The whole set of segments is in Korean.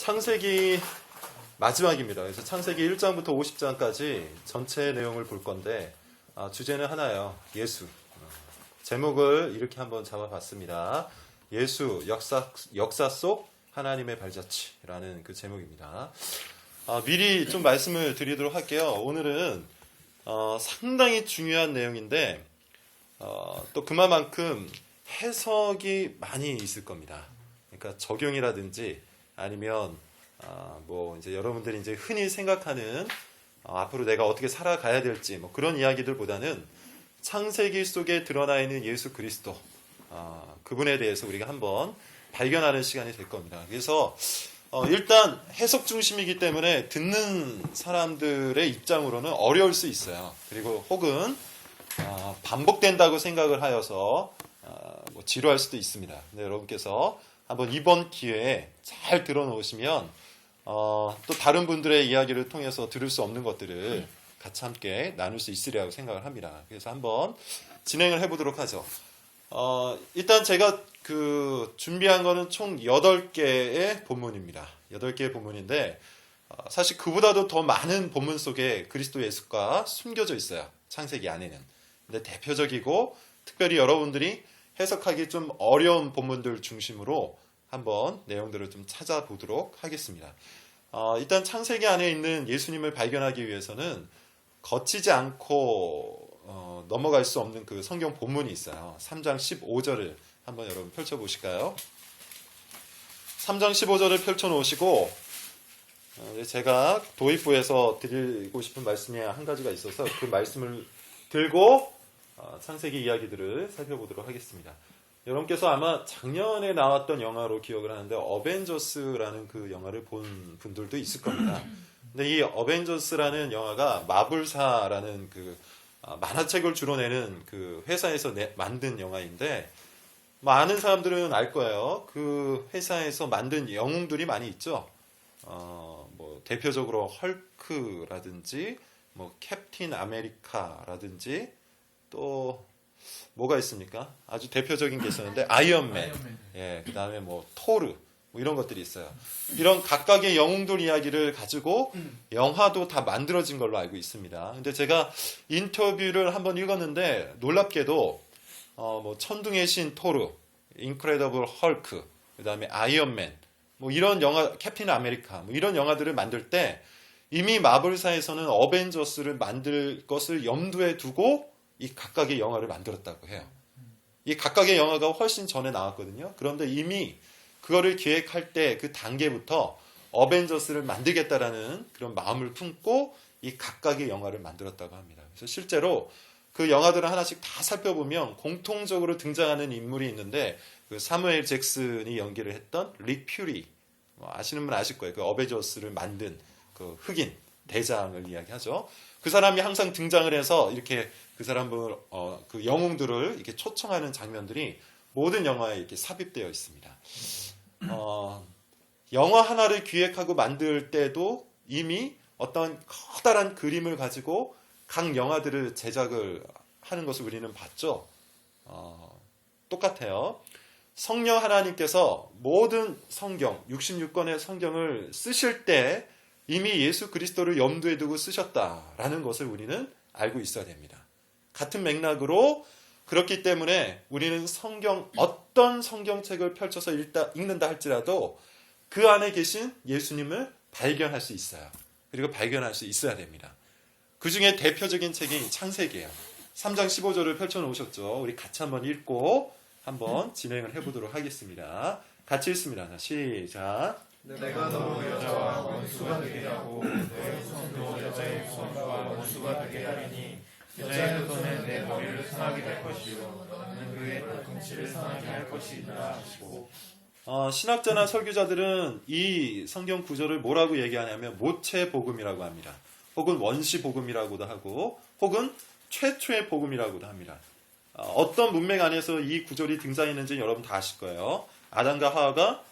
창세기 마지막입니다. 그래서 창세기 1장부터 50장까지 전체 내용을 볼 건데 주제는 하나예요. 예수. 제목을 이렇게 한번 잡아봤습니다. 예수, 역사 속 하나님의 발자취라는 그 제목입니다. 미리 좀 말씀을 드리도록 할게요. 오늘은 상당히 중요한 내용인데 또 그만큼 해석이 많이 있을 겁니다. 그러니까 적용이라든지 아니면 뭐 이제 여러분들이 이제 흔히 생각하는 앞으로 내가 어떻게 살아가야 될지 뭐 그런 이야기들보다는 창세기 속에 드러나 있는 예수 그리스도 그분에 대해서 우리가 한번 발견하는 시간이 될 겁니다. 그래서 일단 해석 중심이기 때문에 듣는 사람들의 입장으로는 어려울 수 있어요. 그리고 혹은 반복된다고 생각을 하여서 뭐 지루할 수도 있습니다. 근데 여러분께서 한번 이번 기회에 잘 들어놓으시면 또 다른 분들의 이야기를 통해서 들을 수 없는 것들을 같이 함께 나눌 수 있으리라고 생각을 합니다. 그래서 한번 진행을 해보도록 하죠. 일단 제가 준비한 거는 총 8개의 본문입니다. 8개의 본문인데 사실 그보다도 더 많은 본문 속에 그리스도 예수가 숨겨져 있어요. 창세기 안에는. 근데 대표적이고 특별히 여러분들이 해석하기 좀 어려운 본문들 중심으로 한번 내용들을 좀 찾아보도록 하겠습니다. 일단 창세기 안에 있는 예수님을 발견하기 위해서는 거치지 않고 넘어갈 수 없는 그 성경 본문이 있어요. 3장 15절을 한번 여러분 펼쳐보실까요? 3장 15절을 펼쳐놓으시고 제가 도입부에서 드리고 싶은 말씀이 한 가지가 있어서 그 말씀을 들고 창세기 이야기들을 살펴보도록 하겠습니다. 여러분께서 아마 작년에 나왔던 영화로 기억을 하는데 어벤져스라는 그 영화를 본 분들도 있을 겁니다. 근데 이 어벤져스라는 영화가 마블사라는 그 만화책을 주로 내는 그 회사에서 만든 영화인데 많은 사람들은 알 거예요. 그 회사에서 만든 영웅들이 많이 있죠. 뭐 대표적으로 헐크라든지 뭐 캡틴 아메리카라든지 또 뭐가 있습니까? 아주 대표적인 게 있었는데 아이언맨. 예, 그다음에 뭐 토르 뭐 이런 것들이 있어요. 이런 각각의 영웅들 이야기를 가지고 영화도 다 만들어진 걸로 알고 있습니다. 근데 제가 인터뷰를 한번 읽었는데 놀랍게도 뭐 천둥의 신 토르, 인크레더블 헐크, 그다음에 아이언맨 뭐 이런 영화 캡틴 아메리카 뭐 이런 영화들을 만들 때 이미 마블사에서는 어벤져스를 만들 것을 염두에 두고 이 각각의 영화를 만들었다고 해요. 이 각각의 영화가 훨씬 전에 나왔거든요. 그런데 이미 그거를 기획할 때 그 단계부터 어벤져스를 만들겠다라는 그런 마음을 품고 이 각각의 영화를 만들었다고 합니다. 그래서 실제로 그 영화들을 하나씩 다 살펴보면 공통적으로 등장하는 인물이 있는데 그 사무엘 잭슨이 연기를 했던 릭 퓨리 아시는 분 아실 거예요. 그 어벤져스를 만든 그 흑인 대장을 이야기하죠. 그 사람이 항상 등장을 해서 이렇게 그 사람을 그 영웅들을 이렇게 초청하는 장면들이 모든 영화에 이렇게 삽입되어 있습니다. 영화 하나를 기획하고 만들 때도 이미 어떤 커다란 그림을 가지고 각 영화들을 제작을 하는 것을 우리는 봤죠. 똑같아요. 성령 하나님께서 모든 성경, 66권의 성경을 쓰실 때 이미 예수 그리스도를 염두에 두고 쓰셨다라는 것을 우리는 알고 있어야 됩니다. 같은 맥락으로 그렇기 때문에 우리는 어떤 성경책을 펼쳐서 읽는다 할지라도 그 안에 계신 예수님을 발견할 수 있어요. 그리고 발견할 수 있어야 됩니다. 그 중에 대표적인 책이 창세기예요. 3장 15절을 펼쳐놓으셨죠. 우리 같이 한번 읽고 한번 진행을 해보도록 하겠습니다. 같이 읽습니다. 자, 시작. 내가 너로 여자와 원수가 되게 하고 너의 후손도 여자의 후손과 원수가 되게 하리니 여자의 후손은 내 머리를 상하게 될 것이요 너는 그의 발꿈치를 상하게 할 것이니라 하시고 신학자나 설교자들은 이 성경 구절을 뭐라고 얘기하냐면 모체 복음이라고 합니다. 혹은 원시 복음이라고도 하고 혹은 최초의 복음이라고도 합니다. 어떤 문맥 안에서 이 구절이 등장했는지 여러분 다 아실 거예요. 아담과 하와가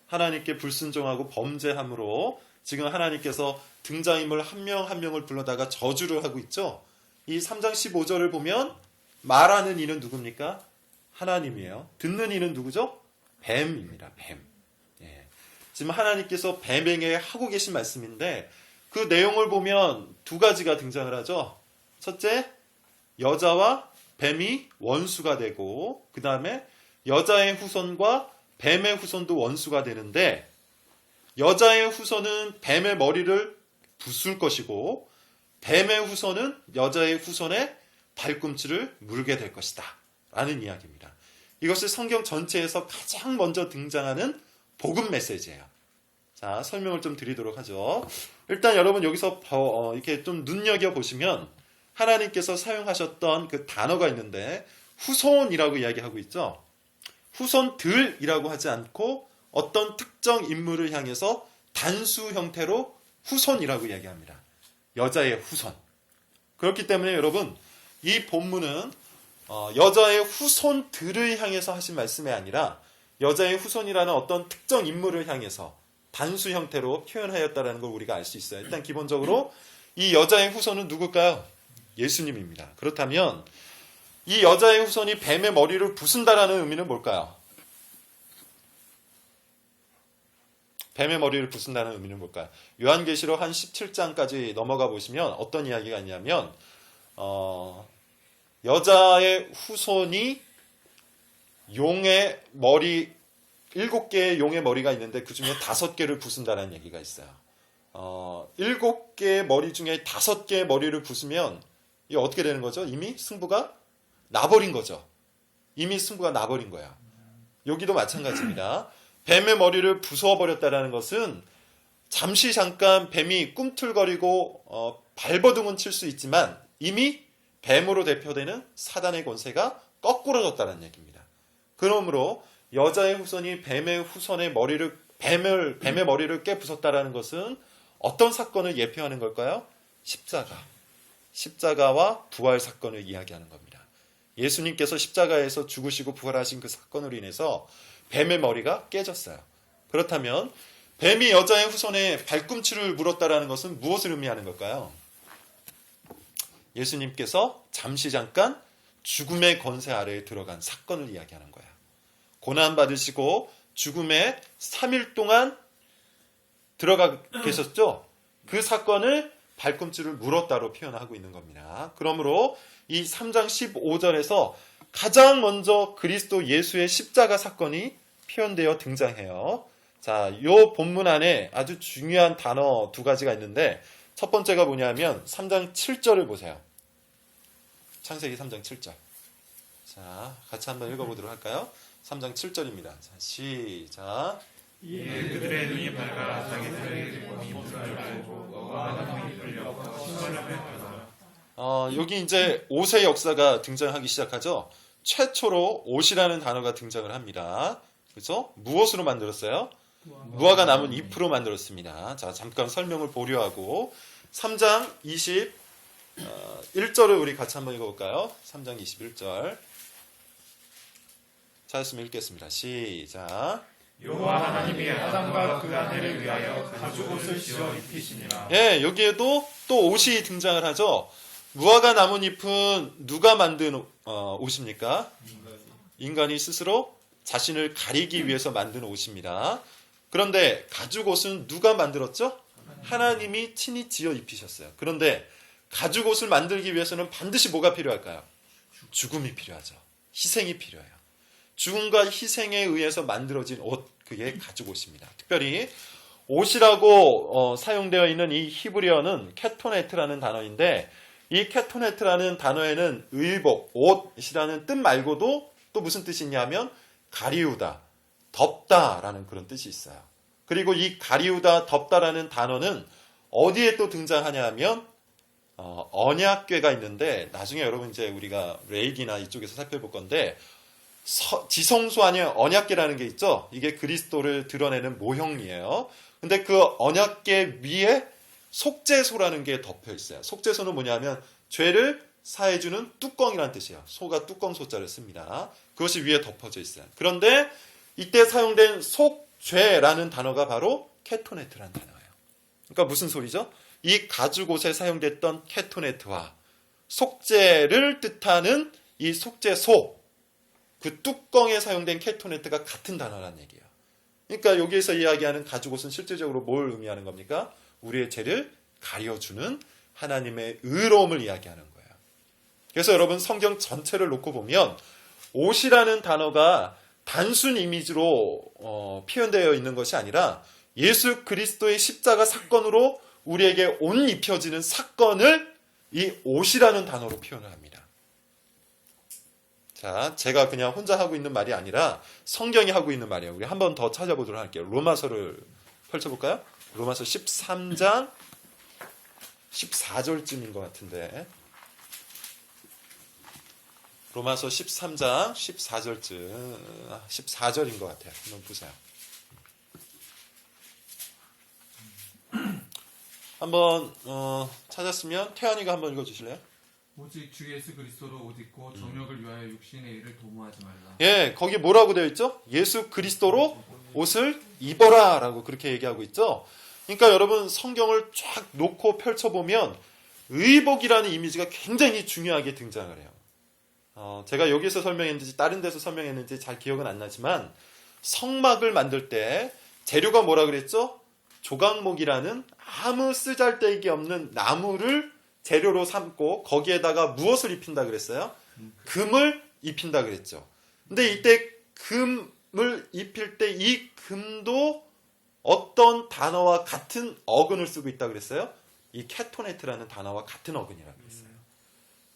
하나님께 불순종하고 범죄함으로 지금 하나님께서 등장인물 한 명 한 명을 불러다가 저주를 하고 있죠. 이 3장 15절을 보면 말하는 이는 누굽니까? 하나님이에요. 듣는 이는 누구죠? 뱀입니다. 뱀. 예. 지금 하나님께서 뱀에게 하고 계신 말씀인데 그 내용을 보면 두 가지가 등장을 하죠. 첫째, 여자와 뱀이 원수가 되고 그 다음에 여자의 후손과 뱀의 후손도 원수가 되는데 여자의 후손은 뱀의 머리를 부술 것이고 뱀의 후손은 여자의 후손의 발꿈치를 물게 될 것이다 라는 이야기입니다. 이것을 성경 전체에서 가장 먼저 등장하는 복음 메시지예요. 자, 설명을 좀 드리도록 하죠. 일단 여러분 여기서 이렇게 좀 눈여겨보시면 하나님께서 사용하셨던 그 단어가 있는데 후손이라고 이야기하고 있죠. 후손들이라고 하지 않고 어떤 특정 인물을 향해서 단수 형태로 후손이라고 이야기합니다. 여자의 후손. 그렇기 때문에 여러분 이 본문은 여자의 후손들을 향해서 하신 말씀이 아니라 여자의 후손이라는 어떤 특정 인물을 향해서 단수 형태로 표현하였다는 걸 우리가 알 수 있어요. 일단 기본적으로 이 여자의 후손은 누굴까요? 예수님입니다. 그렇다면 이 여자의 후손이 뱀의 머리를 부순다라는 의미는 뭘까요? 뱀의 머리를 부순다는 의미는 뭘까요? 요한계시록 한 17장까지 넘어가 보시면 어떤 이야기가 있냐면 여자의 후손이 용의 머리 7개의 용의 머리가 있는데 그 중에 5개를 부순다는 얘기가 있어요. 7개의 머리 중에 5개의 머리를 부수면 이게 어떻게 되는 거죠? 이미 승부가 나버린 거죠. 이미 승부가 나버린 거야. 여기도 마찬가지입니다. 뱀의 머리를 부숴버렸다는 것은 잠시 잠깐 뱀이 꿈틀거리고 발버둥은 칠 수 있지만 이미 뱀으로 대표되는 사단의 권세가 거꾸러졌다는 얘기입니다. 그러므로 여자의 후손이 뱀의 후손의 머리를 뱀의 머리를 깨부쉈다라는 것은 어떤 사건을 예표하는 걸까요? 십자가와 부활 사건을 이야기하는 겁니다. 예수님께서 십자가에서 죽으시고 부활하신 그 사건으로 인해서 뱀의 머리가 깨졌어요. 그렇다면 뱀이 여자의 후손의 발꿈치를 물었다라는 것은 무엇을 의미하는 걸까요? 예수님께서 잠시 잠깐 죽음의 권세 아래에 들어간 사건을 이야기하는 거예요. 고난받으시고 죽음에 3일 동안 들어가 계셨죠? 그 사건을 발꿈치를 물었다로 표현하고 있는 겁니다. 그러므로 이 3장 15절에서 가장 먼저 그리스도 예수의 십자가 사건이 표현되어 등장해요. 자, 이 본문 안에 아주 중요한 단어 두 가지가 있는데 첫 번째가 뭐냐면 3장 7절을 보세요. 창세기 3장 7절. 자, 같이 한번 읽어보도록 할까요? 3장 7절입니다. 자, 시작. 이에 그들의 눈이 밝아 자기들에게 몸이 무엇을 알고 너와 하나님이 끌려 신발을 뺐더라. 여기 이제 옷의 역사가 등장하기 시작하죠. 최초로 옷이라는 단어가 등장을 합니다. 그래서 무엇으로 만들었어요? 무화과 나무 잎으로 만들었습니다. 자, 잠깐 설명을 보류하고 3장 21절을 우리 같이 한번 읽어볼까요? 3장 21절. 찾았으면 읽겠습니다. 시작. 여호와 하나님이 아담과 그 아내를 위하여 가죽옷을 씌워 입히시니라. 예, 여기에도 또 옷이 등장을 하죠. 무화과 나뭇잎은 누가 만든 옷입니까? 인간이 스스로 자신을 가리기 위해서 만든 옷입니다. 그런데 가죽옷은 누가 만들었죠? 하나님이 친히 지어 입히셨어요. 그런데 가죽옷을 만들기 위해서는 반드시 뭐가 필요할까요? 죽음이 필요하죠. 희생이 필요해요. 죽음과 희생에 의해서 만들어진 옷, 그게 가죽옷입니다. 특별히 옷이라고 사용되어 있는 이 히브리어는 케토네트라는 단어인데 이 케토네트라는 단어에는 의복, 옷이라는 뜻 말고도 또 무슨 뜻이 있냐면 가리우다, 덥다라는 그런 뜻이 있어요. 그리고 이 가리우다, 덥다라는 단어는 어디에 또 등장하냐 하면 언약궤가 있는데 나중에 여러분 이제 우리가 레이기나 이쪽에서 살펴볼 건데 지성소 안에 언약궤라는 게 있죠. 이게 그리스도를 드러내는 모형이에요. 근데 그 언약궤 위에 속죄소라는 게 덮여 있어요. 속죄소는 뭐냐면 죄를 사해주는 뚜껑이라는 뜻이에요. 소가 뚜껑 소자를 씁니다. 그것이 위에 덮어져 있어요. 그런데 이때 사용된 속죄라는 단어가 바로 케토네트라는 단어예요. 그러니까 무슨 소리죠? 이 가죽옷에 사용됐던 케토네트와 속죄를 뜻하는 이 속죄소, 그 뚜껑에 사용된 케토네트가 같은 단어라는 얘기예요. 그러니까 여기에서 이야기하는 가죽옷은 실질적으로 뭘 의미하는 겁니까? 우리의 죄를 가려주는 하나님의 의로움을 이야기하는 거예요. 그래서 여러분 성경 전체를 놓고 보면 옷이라는 단어가 단순 이미지로 표현되어 있는 것이 아니라 예수 그리스도의 십자가 사건으로 우리에게 옷 입혀지는 사건을 이 옷이라는 단어로 표현을 합니다. 자, 제가 그냥 혼자 하고 있는 말이 아니라 성경이 하고 있는 말이에요. 우리 한 번 더 찾아보도록 할게요. 로마서를 펼쳐볼까요? 로마서 13장 14절쯤인 것 같은데 로마서 13장 14절인 것 같아요. 한번 보세요. 한번 찾았으면 태연이가 한번 읽어주실래요? 오직 주 예수 그리스도로 옷 입고 정욕을 위하여 육신의 일을 도모하지 말라. 예, 거기 뭐라고 되어 있죠? 예수 그리스도로 옷을 입어라 라고 그렇게 얘기하고 있죠. 그러니까 여러분 성경을 쫙 놓고 펼쳐보면 의복이라는 이미지가 굉장히 중요하게 등장을 해요. 제가 여기서 설명했는지 다른 데서 설명했는지 잘 기억은 안 나지만 성막을 만들 때 재료가 뭐라 그랬죠? 조각목이라는 아무 쓰잘데기 없는 나무를 재료로 삼고 거기에다가 무엇을 입힌다 그랬어요? 금을 입힌다 그랬죠. 근데 이때 금을 입힐 때 이 금도 어떤 단어와 같은 어근을 쓰고 있다 그랬어요? 이 케토네트라는 단어와 같은 어근이라고 그랬어요.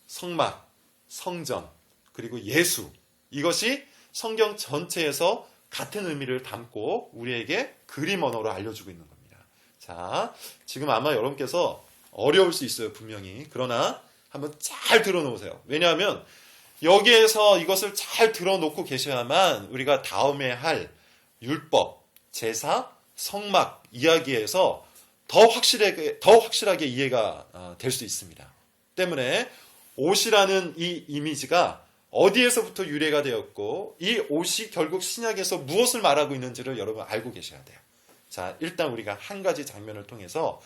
성막, 성전, 그리고 예수, 이것이 성경 전체에서 같은 의미를 담고 우리에게 그림 언어로 알려주고 있는 겁니다. 자, 지금 아마 여러분께서 어려울 수 있어요, 분명히. 그러나 한번 잘 들어놓으세요. 왜냐하면 여기에서 이것을 잘 들어놓고 계셔야만 우리가 다음에 할 율법, 제사, 성막 이야기에서 더 확실하게 이해가 될 수 있습니다. 때문에 옷이라는 이 이미지가 어디에서부터 유래가 되었고 이 옷이 결국 신약에서 무엇을 말하고 있는지를 여러분 알고 계셔야 돼요. 자, 일단 우리가 한 가지 장면을 통해서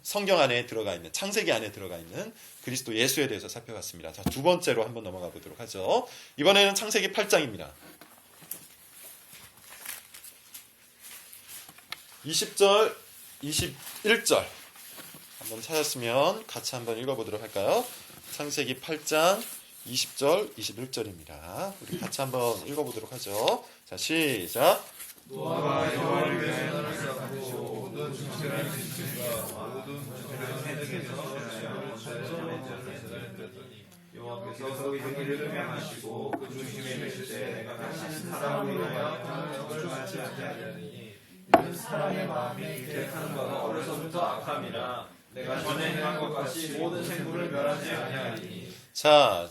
성경 안에 들어가 있는, 창세기 안에 들어가 있는 그리스도 예수에 대해서 살펴봤습니다. 자, 두 번째로 한번 넘어가 보도록 하죠. 이번에는 창세기 8장입니다. 20절, 21절 한번 찾았으면 같이 한번 읽어보도록 할까요? 창세기 8장 20절, 21절입니다. 우리 같이 한번 읽어보도록 하죠. 자, 시작. 노아가 여호와를 위하여 나를 쌓고 모든 중생한 짐승과 모든 무지를 해득해서 여호와께서 그들을 명하시고 그 중심에 계실 때 내가 다시 사람을 위하여 그를 맞지 않게 하려니 이는 사람의 마음이 계획하는 바가 어려서부터 악함이라 내가 전에 행한 것 같이 모든 생물을 멸하지 아니하리니. 자,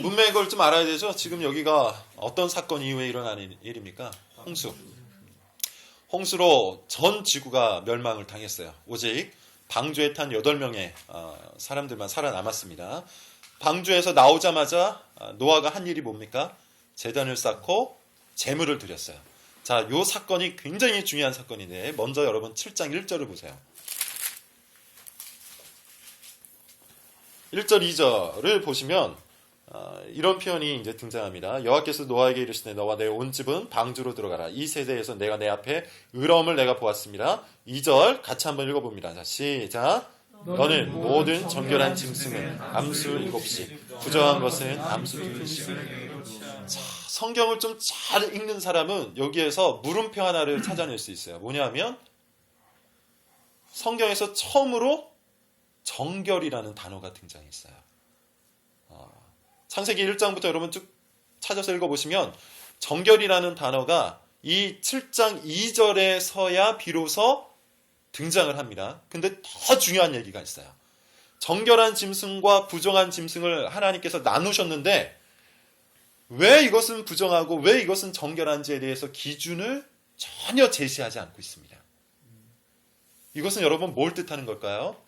문맥을 좀 알아야 되죠. 지금 여기가 어떤 사건 이후에 일어나는 일입니까? 홍수. 홍수로 전 지구가 멸망을 당했어요. 오직 방주에 탄 8명의 사람들만 살아남았습니다. 방주에서 나오자마자 노아가 한 일이 뭡니까? 제단을 쌓고 제물을 드렸어요. 자, 요 사건이 굉장히 중요한 사건인데 먼저 여러분 7장 1절을 보세요. 1절 2절을 보시면 이런 표현이 이제 등장합니다. 여호와께서 노아에게 이르시되 너와 내 온 집은 방주로 들어가라. 이 세대에서 내가 내 앞에 의로움을 내가 보았습니다. 2절 같이 한번 읽어봅니다. 자, 시작. 너는 모든 정결한 짐승은 암수 7씩, 부정한 것은 암수 2씩. 자, 성경을 좀 잘 읽는 사람은 여기에서 물음표 하나를 찾아낼 수 있어요. 뭐냐면 성경에서 처음으로 정결이라는 단어가 등장했어요. 창세기 1장부터 여러분 쭉 찾아서 읽어보시면 정결이라는 단어가 이 7장 2절에서야 비로소 등장을 합니다. 근데 더 중요한 얘기가 있어요. 정결한 짐승과 부정한 짐승을 하나님께서 나누셨는데 왜 이것은 부정하고 왜 이것은 정결한지에 대해서 기준을 전혀 제시하지 않고 있습니다. 이것은 여러분 뭘 뜻하는 걸까요?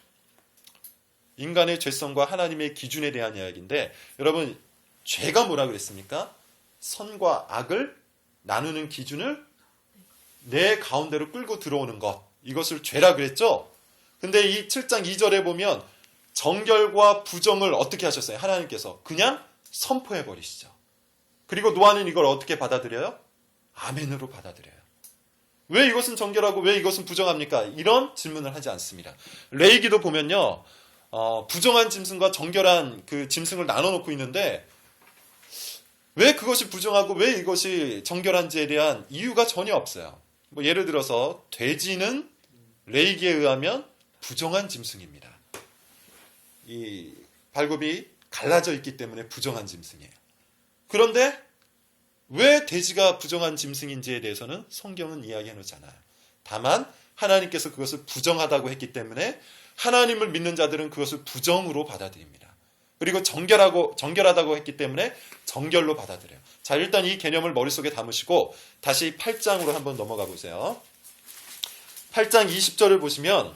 인간의 죄성과 하나님의 기준에 대한 이야기인데 여러분 죄가 뭐라 그랬습니까? 선과 악을 나누는 기준을 내 가운데로 끌고 들어오는 것, 이것을 죄라 그랬죠? 근데 이 7장 2절에 보면 정결과 부정을 어떻게 하셨어요? 하나님께서 그냥 선포해 버리시죠. 그리고 노아는 이걸 어떻게 받아들여요? 아멘으로 받아들여요. 왜 이것은 정결하고 왜 이것은 부정합니까? 이런 질문을 하지 않습니다. 레위기도 보면요, 부정한 짐승과 정결한 그 짐승을 나눠놓고 있는데 왜 그것이 부정하고 왜 이것이 정결한지에 대한 이유가 전혀 없어요. 뭐 예를 들어서 돼지는 레위기에 의하면 부정한 짐승입니다. 이 발굽이 갈라져 있기 때문에 부정한 짐승이에요. 그런데 왜 돼지가 부정한 짐승인지에 대해서는 성경은 이야기해 놓지 않아요. 다만 하나님께서 그것을 부정하다고 했기 때문에 하나님을 믿는 자들은 그것을 부정으로 받아들입니다. 그리고 정결하다고 했기 때문에 정결로 받아들여요. 자, 일단 이 개념을 머릿속에 담으시고 다시 8장으로 한번 넘어가 보세요. 8장 20절을 보시면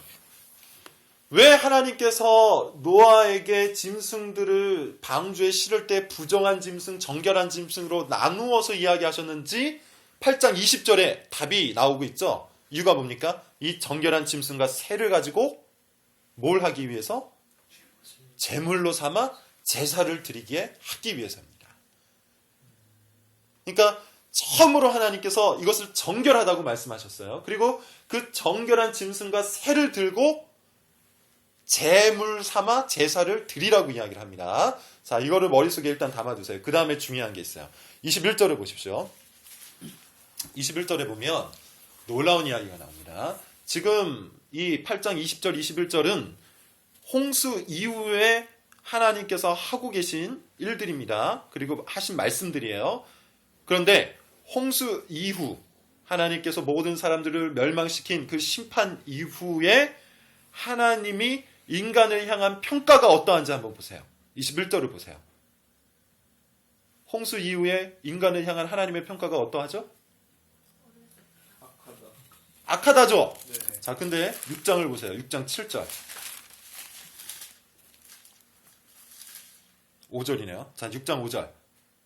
왜 하나님께서 노아에게 짐승들을 방주에 실을 때 부정한 짐승, 정결한 짐승으로 나누어서 이야기하셨는지 8장 20절에 답이 나오고 있죠. 이유가 뭡니까? 이 정결한 짐승과 새를 가지고 뭘 하기 위해서? 제물로 삼아 제사를 드리기에 하기 위해서입니다. 그러니까 처음으로 하나님께서 이것을 정결하다고 말씀하셨어요. 그리고 그 정결한 짐승과 새를 들고 제물 삼아 제사를 드리라고 이야기를 합니다. 자, 이거를 머릿속에 일단 담아두세요. 그 다음에 중요한 게 있어요. 21절을 보십시오. 21절에 보면 놀라운 이야기가 나옵니다. 지금 이 8장 20절, 21절은 홍수 이후에 하나님께서 하고 계신 일들입니다. 그리고 하신 말씀들이에요. 그런데 홍수 이후 하나님께서 모든 사람들을 멸망시킨 그 심판 이후에 하나님이 인간을 향한 평가가 어떠한지 한번 보세요. 21절을 보세요. 홍수 이후에 인간을 향한 하나님의 평가가 어떠하죠? 악하다죠? 네. 자, 근데 6장을 보세요. 6장 7절. 5절이네요. 자, 6장 5절.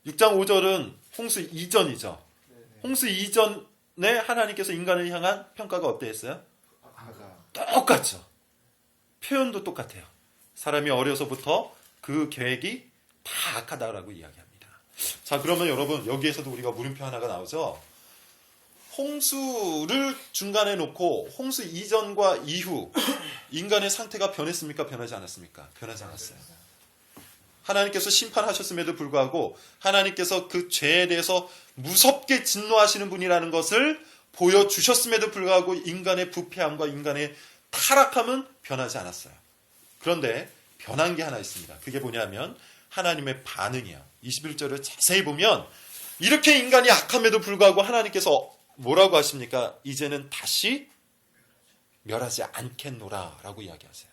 6장 5절은 홍수 이전이죠. 홍수 이전에 하나님께서 인간을 향한 평가가 어땠어요? 똑같죠. 표현도 똑같아요. 사람이 어려서부터 그 계획이 다 악하다라고 이야기합니다. 자, 그러면 여러분 여기에서도 우리가 물음표 하나가 나오죠. 홍수를 중간에 놓고 홍수 이전과 이후 인간의 상태가 변했습니까? 변하지 않았습니까? 변하지 않았어요. 하나님께서 심판하셨음에도 불구하고 하나님께서 그 죄에 대해서 무섭게 진노하시는 분이라는 것을 보여주셨음에도 불구하고 인간의 부패함과 인간의 타락함은 변하지 않았어요. 그런데 변한 게 하나 있습니다. 그게 뭐냐면 하나님의 반응이에요. 21절을 자세히 보면 이렇게 인간이 악함에도 불구하고 하나님께서 뭐라고 하십니까? 이제는 다시 멸하지 않겠노라 라고 이야기하세요.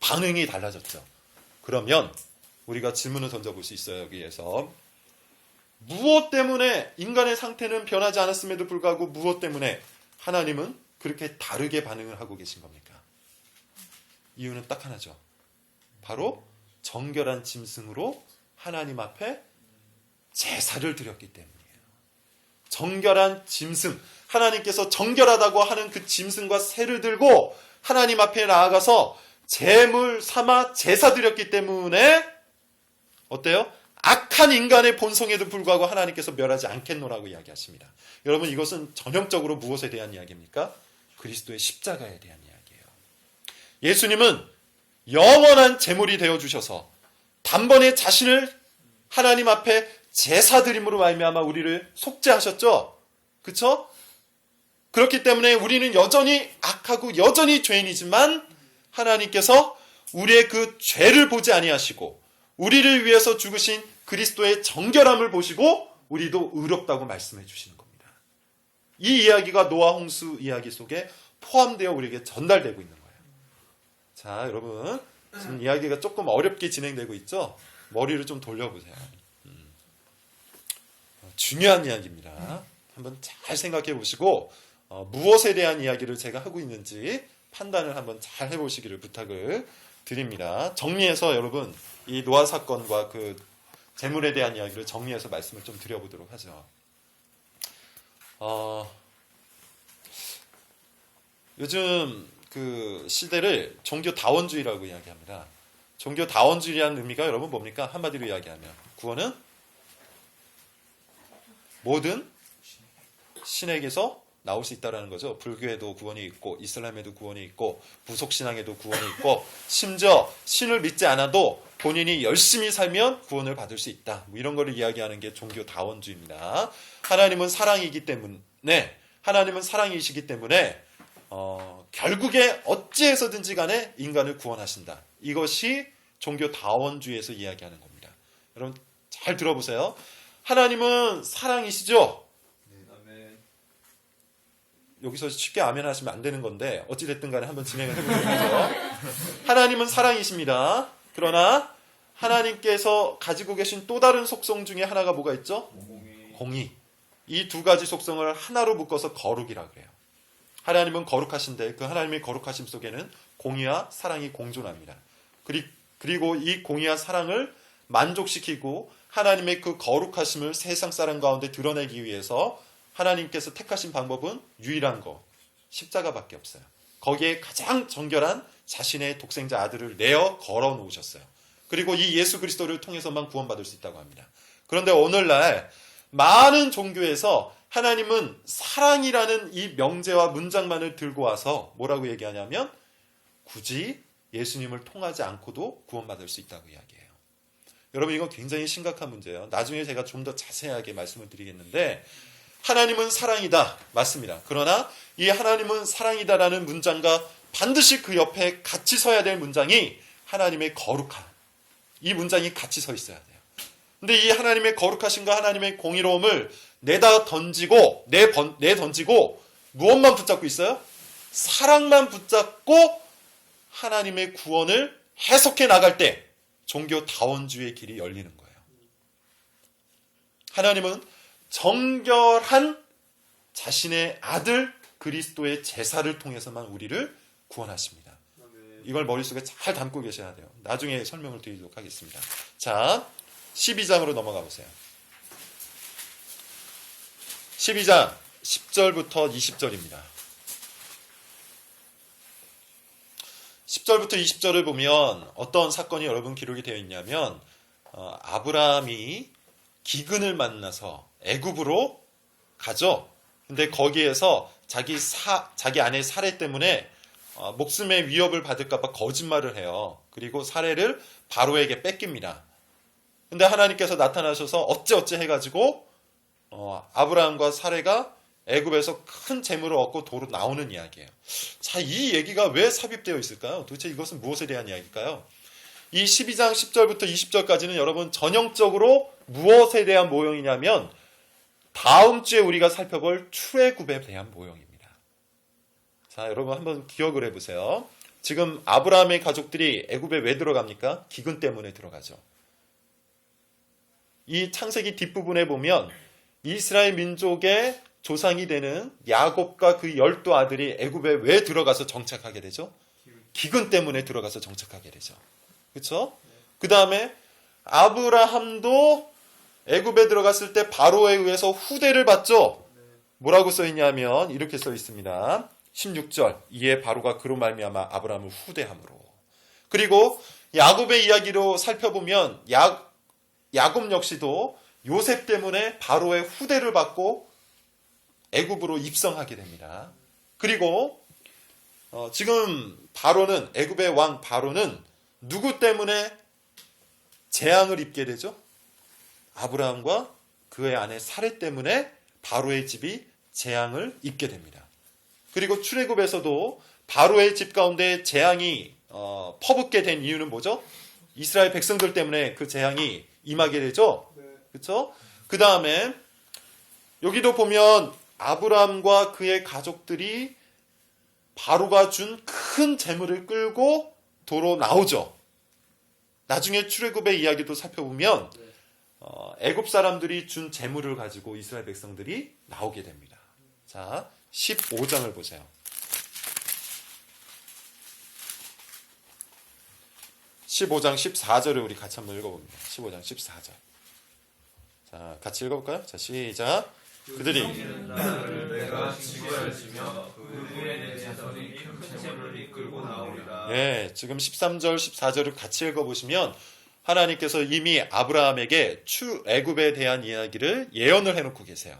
반응이 달라졌죠. 그러면 우리가 질문을 던져볼 수 있어요. 여기에서 무엇 때문에 인간의 상태는 변하지 않았음에도 불구하고 무엇 때문에 하나님은 그렇게 다르게 반응을 하고 계신 겁니까? 이유는 딱 하나죠. 바로 정결한 짐승으로 하나님 앞에 제사를 드렸기 때문이에요. 정결한 짐승, 하나님께서 정결하다고 하는 그 짐승과 새를 들고 하나님 앞에 나아가서 제물 삼아 제사 드렸기 때문에 어때요? 악한 인간의 본성에도 불구하고 하나님께서 멸하지 않겠노라고 이야기하십니다. 여러분, 이것은 전형적으로 무엇에 대한 이야기입니까? 그리스도의 십자가에 대한 이야기예요. 예수님은 영원한 제물이 되어주셔서 단번에 자신을 하나님 앞에 제사드림으로 말미암아 우리를 속죄하셨죠? 그렇죠? 그렇기 때문에 우리는 여전히 악하고 여전히 죄인이지만 하나님께서 우리의 그 죄를 보지 아니하시고 우리를 위해서 죽으신 그리스도의 정결함을 보시고 우리도 의롭다고 말씀해 주시는 겁니다. 이 이야기가 노아 홍수 이야기 속에 포함되어 우리에게 전달되고 있는 거예요. 자, 여러분, 지금 이야기가 조금 어렵게 진행되고 있죠? 머리를 좀 돌려보세요. 중요한 이야기입니다. 한번 잘 생각해 보시고 무엇에 대한 이야기를 제가 하고 있는지 판단을 한번 잘 해보시기를 부탁을 드립니다. 정리해서 여러분 이 노아 사건과 그 재물에 대한 이야기를 정리해서 말씀을 좀 드려보도록 하죠. 요즘 그 시대를 종교다원주의라고 이야기합니다. 종교다원주의라는 의미가 여러분 뭡니까? 한마디로 이야기하면 구원은 모든 신에게서 나올 수 있다라는 거죠. 불교에도 구원이 있고 이슬람에도 구원이 있고 부속신앙에도 구원이 있고 심지어 신을 믿지 않아도 본인이 열심히 살면 구원을 받을 수 있다. 뭐 이런 거를 이야기하는 게 종교 다원주의입니다. 하나님은 사랑이기 때문에 결국에 어찌해서든지 간에 인간을 구원하신다. 이것이 종교 다원주의에서 이야기하는 겁니다. 여러분 잘 들어보세요. 하나님은 사랑이시죠? 여기서 쉽게 아멘 하시면 안 되는 건데 어찌됐든 간에 한번 진행을 해보도록 하죠. 하나님은 사랑이십니다. 그러나 하나님께서 가지고 계신 또 다른 속성 중에 하나가 뭐가 있죠? 공의. 이 두 가지 속성을 하나로 묶어서 거룩이라고 해요. 하나님은 거룩하신데 그 하나님의 거룩하심 속에는 공의와 사랑이 공존합니다. 그리고 이 공의와 사랑을 만족시키고 하나님의 그 거룩하심을 세상 사람 가운데 드러내기 위해서 하나님께서 택하신 방법은 유일한 거, 십자가밖에 없어요. 거기에 가장 정결한 자신의 독생자 아들을 내어 걸어 놓으셨어요. 그리고 이 예수 그리스도를 통해서만 구원받을 수 있다고 합니다. 그런데 오늘날 많은 종교에서 하나님은 사랑이라는 이 명제와 문장만을 들고 와서 뭐라고 얘기하냐면 굳이 예수님을 통하지 않고도 구원받을 수 있다고 이야기해요. 여러분 이건 굉장히 심각한 문제예요. 나중에 제가 좀 더 자세하게 말씀을 드리겠는데 하나님은 사랑이다. 맞습니다. 그러나 이 하나님은 사랑이다라는 문장과 반드시 그 옆에 같이 서야 될 문장이 하나님의 거룩함. 이 문장이 같이 서 있어야 돼요. 근데 이 하나님의 거룩하심과 하나님의 공의로움을 내던지고 무엇만 붙잡고 있어요? 사랑만 붙잡고 하나님의 구원을 해석해 나갈 때 종교 다원주의의 길이 열리는 거예요. 하나님은 정결한 자신의 아들 그리스도의 제사를 통해서만 우리를 구원하십니다. 이걸 머릿속에 잘 담고 계셔야 돼요. 나중에 설명을 드리도록 하겠습니다. 자, 12장으로 넘어가 보세요. 12장 10절부터 20절입니다. 10절부터 20절을 보면 어떤 사건이 여러분 기록이 되어 있냐면 아브라함이 기근을 만나서 애굽으로 가죠. 근데 거기에서 자기 아내 사레 때문에 목숨의 위협을 받을까봐 거짓말을 해요. 그리고 사레를 바로에게 뺏깁니다. 근데 하나님께서 나타나셔서 어찌 해가지고 아브라함과 사레가 애굽에서 큰 재물을 얻고 도로 나오는 이야기예요. 자, 이 얘기가 왜 삽입되어 있을까요? 도대체 이것은 무엇에 대한 이야기일까요? 이 12장 10절부터 20절까지는 여러분 전형적으로 무엇에 대한 모형이냐면 다음 주에 우리가 살펴볼 출애굽에 대한 모형입니다. 자, 여러분 한번 기억을 해보세요. 지금 아브라함의 가족들이 애굽에 왜 들어갑니까? 기근 때문에 들어가죠. 이 창세기 뒷부분에 보면 이스라엘 민족의 조상이 되는 야곱과 그 12 아들이 애굽에 왜 들어가서 정착하게 되죠? 기근 때문에 들어가서 정착하게 되죠. 그렇죠? 그 다음에 아브라함도 애굽에 들어갔을 때 바로에 의해서 후대를 받죠. 뭐라고 써있냐면 이렇게 써있습니다. 16절 이에 바로가 그로 말미암아 아브라함을 후대함으로. 그리고 야곱의 이야기로 살펴보면 야곱 역시도 요셉 때문에 바로의 후대를 받고 애굽으로 입성하게 됩니다. 그리고 지금 바로는 애굽의 왕 바로는 누구 때문에 재앙을 입게 되죠? 아브라함과 그의 아내 사레 때문에 바로의 집이 재앙을 입게 됩니다. 그리고 출애굽에서도 바로의 집 가운데 재앙이 퍼붓게 된 이유는 뭐죠? 이스라엘 백성들 때문에 그 재앙이 임하게 되죠. 그렇죠? 그 다음에 여기도 보면 아브라함과 그의 가족들이 바로가 준 큰 재물을 끌고 도로 나오죠. 나중에 출애굽의 이야기도 살펴보면 애굽 사람들이 준 재물을 가지고 이스라엘 백성들이 나오게 됩니다. 자, 15장을 보세요. 15장 14절을 우리 같이 한번 읽어봅니다. 15장 14절. 자, 같이 읽어볼까요? 자, 시작. 그들이 내가 지구하였으며 그 후에 내 자손이 큰 재물을 이끌고 나오리라. 예, 지금 13절 14절을 같이 읽어보시면 하나님께서 이미 아브라함에게 출애굽에 대한 이야기를 예언을 해놓고 계세요.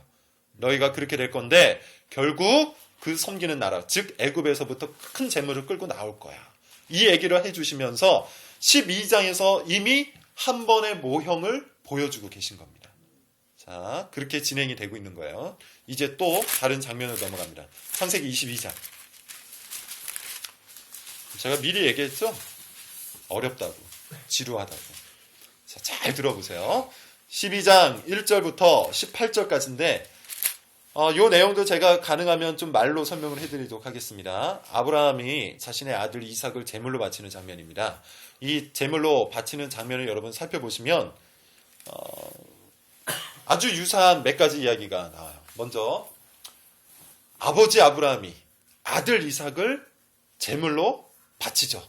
너희가 그렇게 될 건데 결국 그 섬기는 나라, 즉 애굽에서부터 큰 재물을 끌고 나올 거야. 이 얘기를 해주시면서 12장에서 이미 한 번의 모형을 보여주고 계신 겁니다. 자, 그렇게 진행이 되고 있는 거예요. 이제 또 다른 장면으로 넘어갑니다. 창세기 22장. 제가 미리 얘기했죠? 어렵다고, 지루하다고. 자, 잘 들어보세요. 12장 1절부터 18절까지인데 요 내용도 제가 가능하면 좀 말로 설명을 해드리도록 하겠습니다. 아브라함이 자신의 아들 이삭을 제물로 바치는 장면입니다. 이 제물로 바치는 장면을 여러분 살펴보시면 아주 유사한 몇 가지 이야기가 나와요. 먼저 아버지 아브라함이 아들 이삭을 제물로 바치죠.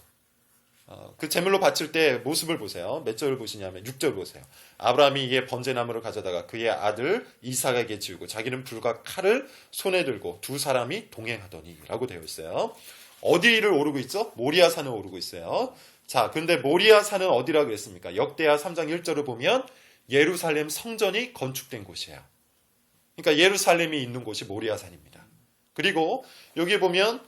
그 제물로 바칠 때 모습을 보세요. 몇 절을 보시냐면 6절 보세요. 아브라함이 이에 번제나무를 가져다가 그의 아들 이삭에게 지우고 자기는 불과 칼을 손에 들고 두 사람이 동행하더니 라고 되어 있어요. 어디를 오르고 있죠? 모리아 산을 오르고 있어요. 자, 근데 모리아 산은 어디라고 했습니까? 역대하 3장 1절을 보면 예루살렘 성전이 건축된 곳이에요. 그러니까 예루살렘이 있는 곳이 모리아 산입니다. 그리고 여기 보면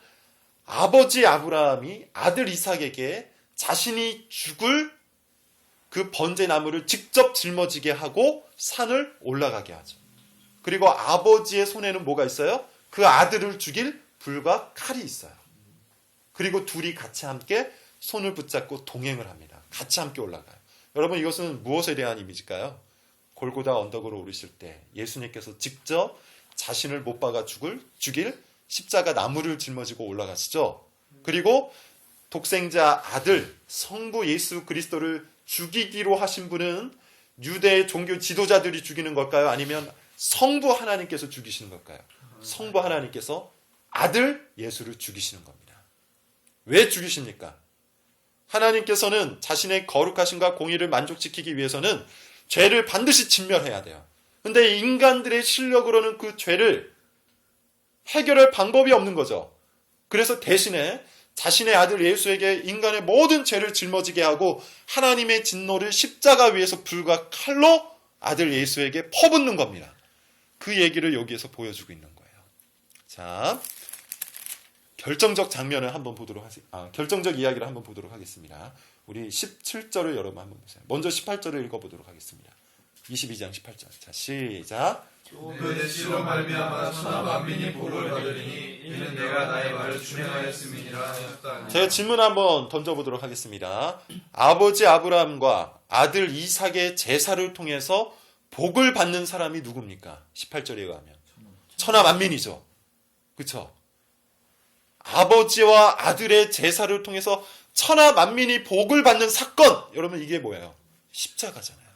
아버지 아브라함이 아들 이삭에게 자신이 죽을 그 번제나무를 직접 짊어지게 하고 산을 올라가게 하죠. 그리고 아버지의 손에는 뭐가 있어요? 그 아들을 죽일 불과 칼이 있어요. 그리고 둘이 같이 함께 손을 붙잡고 동행을 합니다. 같이 함께 올라가요. 여러분, 이것은 무엇에 대한 이미지일까요? 골고다 언덕으로 오르실 때 예수님께서 직접 자신을 못 박아 죽일 십자가 나무를 짊어지고 올라가시죠. 그리고 독생자 아들 성부 예수 그리스도를 죽이기로 하신 분은 유대 종교 지도자들이 죽이는 걸까요? 아니면 성부 하나님께서 죽이시는 걸까요? 성부 하나님께서 아들 예수를 죽이시는 겁니다. 왜 죽이십니까? 하나님께서는 자신의 거룩하심과 공의를 만족시키기 위해서는 죄를 반드시 진멸해야 돼요. 근데 인간들의 실력으로는 그 죄를 해결할 방법이 없는 거죠. 그래서 대신에 자신의 아들 예수에게 인간의 모든 죄를 짊어지게 하고 하나님의 진노를 십자가 위에서 불과 칼로 아들 예수에게 퍼붓는 겁니다. 그 얘기를 여기에서 보여주고 있는 거예요. 자, 결정적 장면을 한번 결정적 이야기를 한번 보도록 하겠습니다. 우리 17절을 여러분 한번 보세요. 먼저 18절을 읽어보도록 하겠습니다. 22장 18절. 자, 시작. 그 씨로 말미암아 천하 만민이 복을 받으리니 이는 내가 나의 말을 준행하였음이니라 하였다. 제가 질문 한번 던져보도록 하겠습니다. 아버지 아브라함과 아들 이삭의 제사를 통해서 복을 받는 사람이 누굽니까? 18절에 의하면 천하 만민이죠. 그렇죠? 아버지와 아들의 제사를 통해서 천하 만민이 복을 받는 사건, 여러분 이게 뭐예요? 십자가잖아요.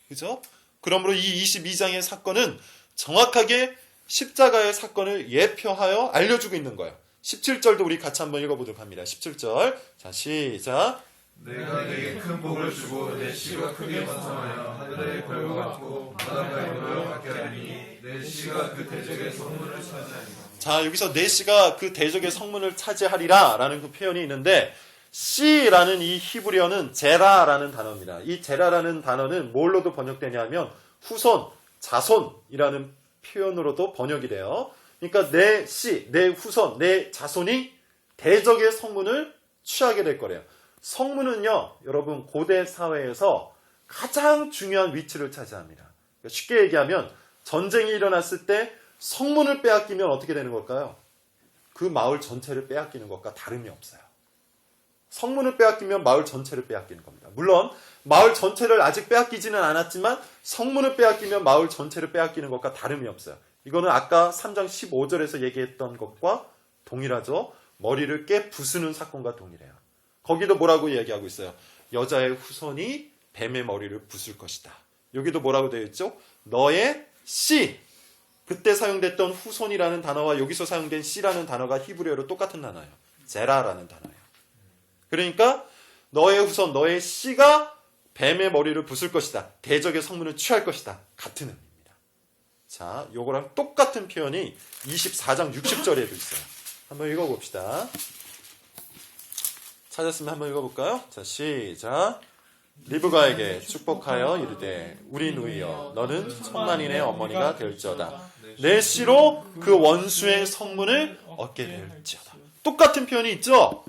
그죠? 그러므로 이 22장의 사건은 정확하게 십자가의 사건을 예표하여 알려주고 있는 거예요. 17절도 우리 같이 한번 읽어보도록 합니다. 17절. 자, 시작. 내가 네게 큰 복을 주고 내 씨가 크게 번성하여 하늘의 별과 같고 바닷가의 모여 같게 하리니 내 씨가 그 대적의 성문을 차지하리라. 자, 여기서 내 씨가 그 대적의 성문을 차지하리라 라는 그 표현이 있는데 씨라는 이 히브리어는 제라라는 단어입니다. 이 제라라는 단어는 뭘로도 번역되냐면 후손, 자손이라는 표현으로도 번역이 돼요. 그러니까 내 씨, 내 후손, 내 자손이 대적의 성문을 취하게 될 거래요. 성문은요, 여러분 고대 사회에서 가장 중요한 위치를 차지합니다. 그러니까 쉽게 얘기하면 전쟁이 일어났을 때 성문을 빼앗기면 어떻게 되는 걸까요? 그 마을 전체를 빼앗기는 것과 다름이 없어요. 성문을 빼앗기면 마을 전체를 빼앗기는 겁니다. 물론 마을 전체를 아직 빼앗기지는 않았지만 성문을 빼앗기면 마을 전체를 빼앗기는 것과 다름이 없어요. 이거는 아까 3장 15절에서 얘기했던 것과 동일하죠. 머리를 깨 부수는 사건과 동일해요. 거기도 뭐라고 얘기하고 있어요? 여자의 후손이 뱀의 머리를 부술 것이다. 여기도 뭐라고 되어 있죠? 너의 씨. 그때 사용됐던 후손이라는 단어와 여기서 사용된 씨라는 단어가 히브리어로 똑같은 단어예요. 제라라는 단어예요. 그러니까 너의 후손, 너의 씨가 뱀의 머리를 부술 것이다. 대적의 성문을 취할 것이다. 같은 의미입니다. 자, 요거랑 똑같은 표현이 24장 60절에도 있어요. 한번 읽어봅시다. 찾았으면 한번 읽어볼까요? 자, 시작. 리브가에게 축복하여 이르되 우리 누이여 너는 천만인의 어머니가 될지어다. 내 씨로 그 원수의 성문을 얻게 될지어다. 똑같은 표현이 있죠?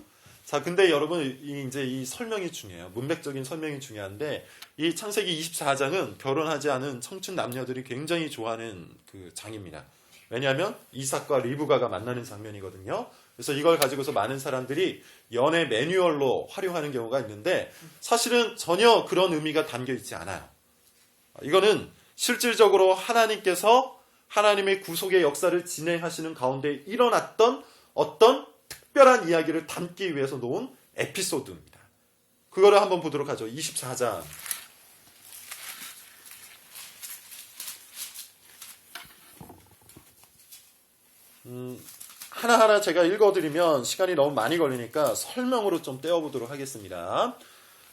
자, 근데 여러분, 이제 이 설명이 중요해요. 문맥적인 설명이 중요한데, 이 창세기 24장은 결혼하지 않은 청춘 남녀들이 굉장히 좋아하는 그 장입니다. 왜냐하면 이삭과 리브가가 만나는 장면이거든요. 그래서 이걸 가지고서 많은 사람들이 연애 매뉴얼로 활용하는 경우가 있는데, 사실은 전혀 그런 의미가 담겨 있지 않아요. 이거는 실질적으로 하나님께서 하나님의 구속의 역사를 진행하시는 가운데 일어났던 어떤 특별한 이야기를 담기 위해서 놓은 에피소드입니다. 그거를 한번 보도록 하죠. 24장. 하나하나 제가 읽어드리면 시간이 너무 많이 걸리니까 설명으로 좀 떼어보도록 하겠습니다.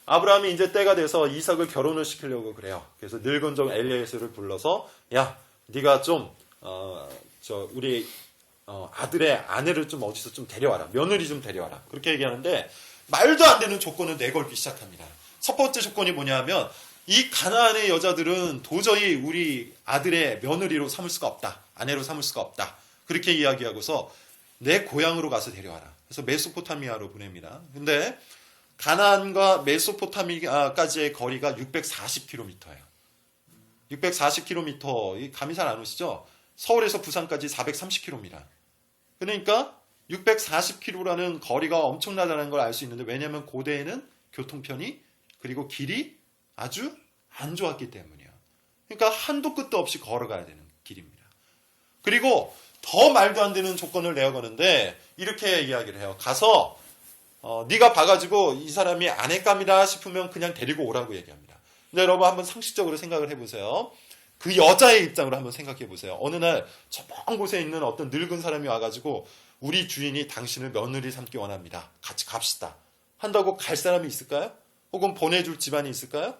아브라함이 이제 때가 돼서 이삭을 결혼을 시키려고 그래요. 그래서 늙은 종 엘리에셀을 불러서 야, 네가 좀 우리 아들의 아내를 좀 어디서 좀 데려와라. 며느리 좀 데려와라. 그렇게 얘기하는데 말도 안 되는 조건을 내걸기 시작합니다. 첫 번째 조건이 뭐냐면 이 가나안의 여자들은 도저히 우리 아들의 며느리로 삼을 수가 없다. 아내로 삼을 수가 없다. 그렇게 이야기하고서 내 고향으로 가서 데려와라. 그래서 메소포타미아로 보냅니다. 근데 가나안과 메소포타미아까지의 거리가 640km예요. 640km, 감이 잘 안 오시죠? 서울에서 부산까지 430km입니다. 그러니까 640km라는 거리가 엄청나다는 걸 알 수 있는데, 왜냐하면 고대에는 교통편이 그리고 길이 아주 안 좋았기 때문이에요. 그러니까 한도 끝도 없이 걸어가야 되는 길입니다. 그리고 더 말도 안 되는 조건을 내어거는데 이렇게 이야기를 해요. 가서 네가 봐가지고 이 사람이 아내감이다 싶으면 그냥 데리고 오라고 얘기합니다. 근데 여러분 한번 상식적으로 생각을 해보세요. 그 여자의 입장으로 한번 생각해 보세요. 어느 날 저 먼 곳에 있는 어떤 늙은 사람이 와가지고 우리 주인이 당신을 며느리 삼기 원합니다. 같이 갑시다. 한다고 갈 사람이 있을까요? 혹은 보내줄 집안이 있을까요?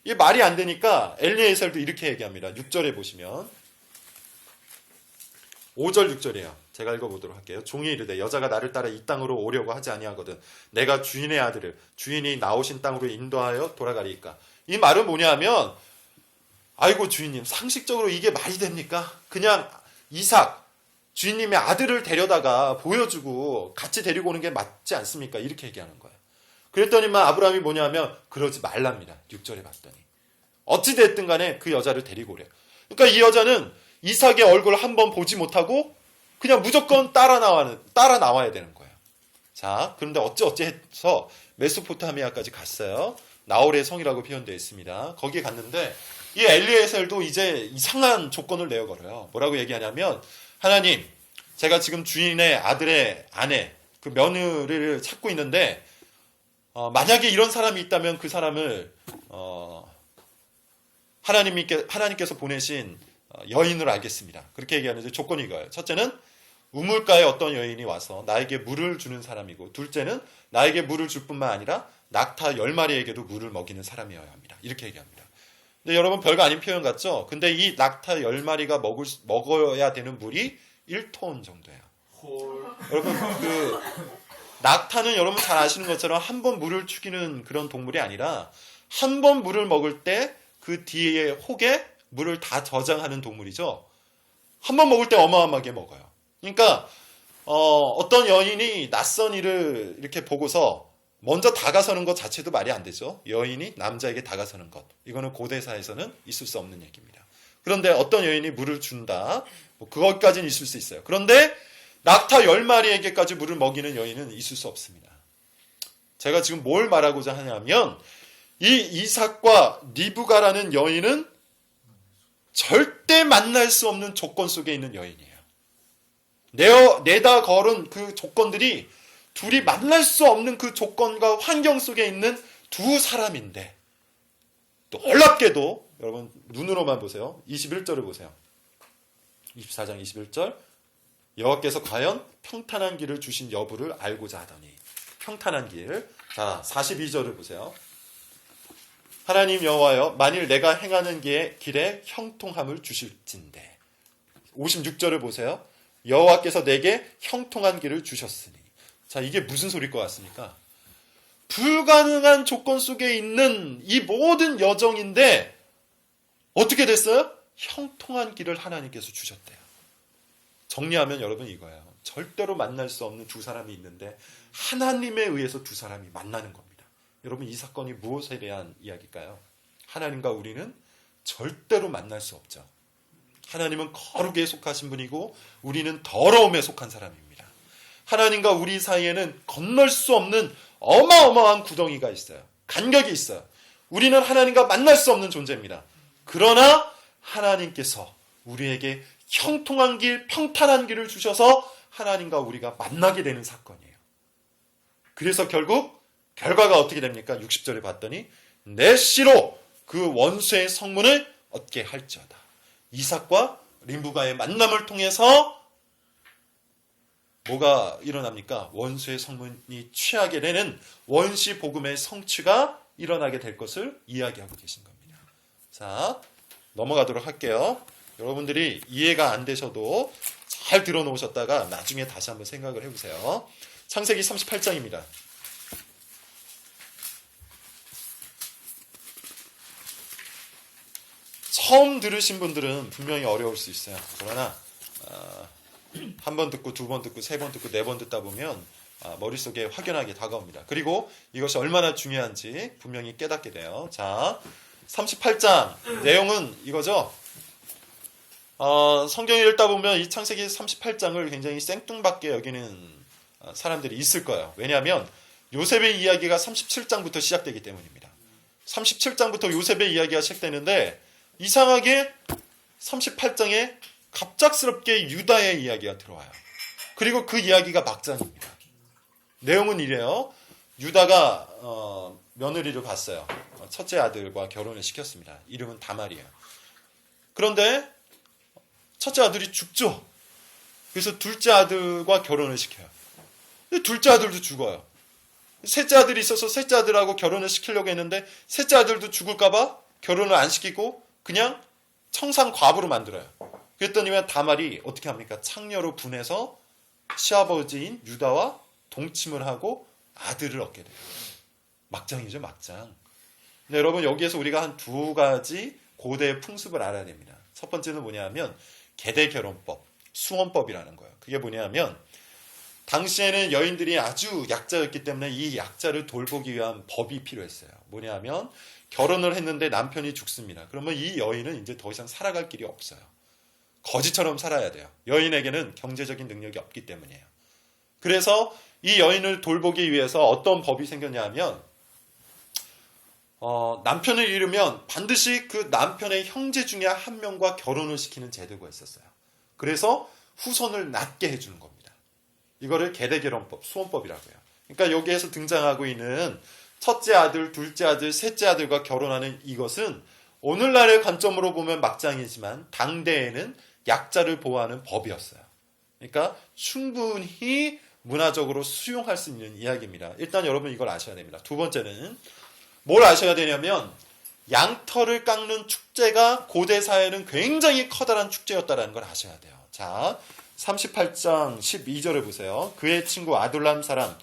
이게 말이 안 되니까 엘리에셀도 이렇게 얘기합니다. 6절에 보시면 5절 6절이에요. 제가 읽어보도록 할게요. 종이 이르되 여자가 나를 따라 이 땅으로 오려고 하지 아니하거든 내가 주인의 아들을 주인이 나오신 땅으로 인도하여 돌아가리이까. 이 말은 뭐냐면 아이고 주인님, 상식적으로 이게 말이 됩니까? 그냥 이삭 주인님의 아들을 데려다가 보여주고 같이 데리고 오는 게 맞지 않습니까? 이렇게 얘기하는 거예요. 그랬더니만 아브라함이 뭐냐면 그러지 말랍니다. 6절에 봤더니 어찌됐든 간에 그 여자를 데리고 오래요. 그러니까 이 여자는 이삭의 얼굴을 한번 보지 못하고 그냥 무조건 따라 나와야 되는 거예요. 자, 그런데 어찌해서 메소포타미아까지 갔어요. 나홀의 성이라고 표현되어 있습니다. 거기에 갔는데 이 엘리에셀도 이제 이상한 조건을 내어걸어요. 뭐라고 얘기하냐면 하나님, 제가 지금 주인의 아들의 아내, 그 며느리를 찾고 있는데 만약에 이런 사람이 있다면 그 사람을 하나님께서 보내신 여인으로 알겠습니다. 그렇게 얘기하는데 조건이 이거예요. 첫째는 우물가에 어떤 여인이 와서 나에게 물을 주는 사람이고, 둘째는 나에게 물을 줄 뿐만 아니라 낙타 10마리에게도 물을 먹이는 사람이어야 합니다. 이렇게 얘기합니다. 근데 여러분 별거 아닌 표현 같죠? 근데 이 낙타 10마리가 먹어야 되는 물이 1톤 정도예요. 여러분 그 낙타는 여러분 잘 아시는 것처럼 한 번 물을 죽이는 그런 동물이 아니라 한 번 물을 먹을 때 그 뒤에 혹에 물을 다 저장하는 동물이죠. 한 번 먹을 때 어마어마하게 먹어요. 그러니까 어떤 여인이 낯선 이를 이렇게 보고서 먼저 다가서는 것 자체도 말이 안 되죠. 여인이 남자에게 다가서는 것. 이거는 고대사에서는 있을 수 없는 얘기입니다. 그런데 어떤 여인이 물을 준다. 그것까지는 있을 수 있어요. 그런데 낙타 10마리에게까지 물을 먹이는 여인은 있을 수 없습니다. 제가 지금 뭘 말하고자 하냐면 이 이삭과 리브가라는 여인은 절대 만날 수 없는 조건 속에 있는 여인이에요. 내다 걸은 그 조건들이 둘이 만날 수 없는 그 조건과 환경 속에 있는 두 사람인데 놀랍게도 여러분 눈으로만 보세요. 21절을 보세요. 24장 21절 여호와께서 과연 평탄한 길을 주신 여부를 알고자 하더니 평탄한 길. 자 42절을 보세요. 하나님 여호와여 만일 내가 행하는 길에 형통함을 주실진대. 56절을 보세요. 여호와께서 내게 형통한 길을 주셨으니. 자, 이게 무슨 소리일 것 같습니까? 불가능한 조건 속에 있는 이 모든 여정인데 어떻게 됐어요? 형통한 길을 하나님께서 주셨대요. 정리하면 여러분 이거예요. 절대로 만날 수 없는 두 사람이 있는데 하나님에 의해서 두 사람이 만나는 겁니다. 여러분 이 사건이 무엇에 대한 이야기일까요? 하나님과 우리는 절대로 만날 수 없죠. 하나님은 거룩에 속하신 분이고 우리는 더러움에 속한 사람입니다. 하나님과 우리 사이에는 건널 수 없는 어마어마한 구덩이가 있어요. 간격이 있어요. 우리는 하나님과 만날 수 없는 존재입니다. 그러나 하나님께서 우리에게 형통한 길, 평탄한 길을 주셔서 하나님과 우리가 만나게 되는 사건이에요. 그래서 결국 결과가 어떻게 됩니까? 60절에 봤더니 내 씨로 그 원수의 성문을 얻게 할지어다. 이삭과 림브가의 만남을 통해서 뭐가 일어납니까? 원수의 성문이 취하게 되는 원시 복음의 성취가 일어나게 될 것을 이야기하고 계신 겁니다. 자, 넘어가도록 할게요. 여러분들이 이해가 안 되셔도 잘 들어놓으셨다가 나중에 다시 한번 생각을 해보세요. 창세기 38장입니다. 처음 들으신 분들은 분명히 어려울 수 있어요. 그러나 한 번 듣고 두 번 듣고 세 번 듣고 네 번 듣다 보면 머릿속에 확연하게 다가옵니다. 그리고 이것이 얼마나 중요한지 분명히 깨닫게 돼요. 자, 38장 내용은 이거죠. 성경을 읽다 보면 이 창세기 38장을 굉장히 생뚱맞게 여기는 사람들이 있을 거예요. 왜냐하면 요셉의 이야기가 37장부터 시작되기 때문입니다. 37장부터 요셉의 이야기가 시작되는데 이상하게 38장에 갑작스럽게 유다의 이야기가 들어와요. 그리고 그 이야기가 막장입니다. 내용은 이래요. 유다가 며느리를 봤어요. 첫째 아들과 결혼을 시켰습니다. 이름은 다말이에요. 그런데 첫째 아들이 죽죠. 그래서 둘째 아들과 결혼을 시켜요. 근데 둘째 아들도 죽어요. 셋째 아들이 있어서 셋째 아들하고 결혼을 시키려고 했는데 셋째 아들도 죽을까봐 결혼을 안 시키고 그냥 청산 과부로 만들어요. 그랬더니만 다말이 어떻게 합니까? 창녀로 분해서 시아버지인 유다와 동침을 하고 아들을 얻게 돼요. 막장이죠, 막장. 근데 여러분 여기에서 우리가 한 두 가지 고대의 풍습을 알아야 됩니다. 첫 번째는 뭐냐면 계대결혼법, 수혼법이라는 거예요. 그게 뭐냐면 당시에는 여인들이 아주 약자였기 때문에 이 약자를 돌보기 위한 법이 필요했어요. 뭐냐면 결혼을 했는데 남편이 죽습니다. 그러면 이 여인은 이제 더 이상 살아갈 길이 없어요. 거지처럼 살아야 돼요. 여인에게는 경제적인 능력이 없기 때문이에요. 그래서 이 여인을 돌보기 위해서 어떤 법이 생겼냐 하면 남편을 잃으면 반드시 그 남편의 형제 중에 한 명과 결혼을 시키는 제도가 있었어요. 그래서 후손을 낳게 해주는 겁니다. 이거를 계대결혼법, 수혼법이라고 해요. 그러니까 여기에서 등장하고 있는 첫째 아들, 둘째 아들, 셋째 아들과 결혼하는 이것은 오늘날의 관점으로 보면 막장이지만 당대에는 약자를 보호하는 법이었어요. 그러니까 충분히 문화적으로 수용할 수 있는 이야기입니다. 일단 여러분 이걸 아셔야 됩니다. 두 번째는 뭘 아셔야 되냐면 양털을 깎는 축제가 고대 사회는 굉장히 커다란 축제였다는 걸 아셔야 돼요. 자, 38장 12절을 보세요. 그의 친구 아둘람 사람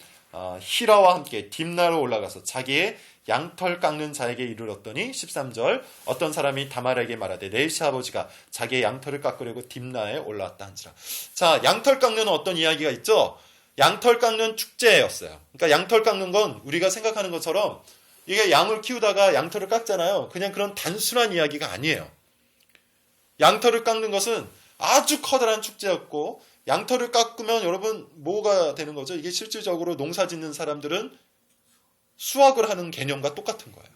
히라와 함께 딥나로 올라가서 자기의 양털 깎는 자에게 이르렀더니 13절 어떤 사람이 다말에게 말하되 내 시아버지가 자기의 양털을 깎으려고 딥나에 올라왔다 한지라. 자, 양털 깎는 어떤 이야기가 있죠. 양털 깎는 축제였어요. 그러니까 양털 깎는 건 우리가 생각하는 것처럼 이게 양을 키우다가 양털을 깎잖아요. 그냥 그런 단순한 이야기가 아니에요. 양털을 깎는 것은 아주 커다란 축제였고 양털을 깎으면 여러분 뭐가 되는 거죠? 이게 실질적으로 농사 짓는 사람들은 수확을 하는 개념과 똑같은 거예요.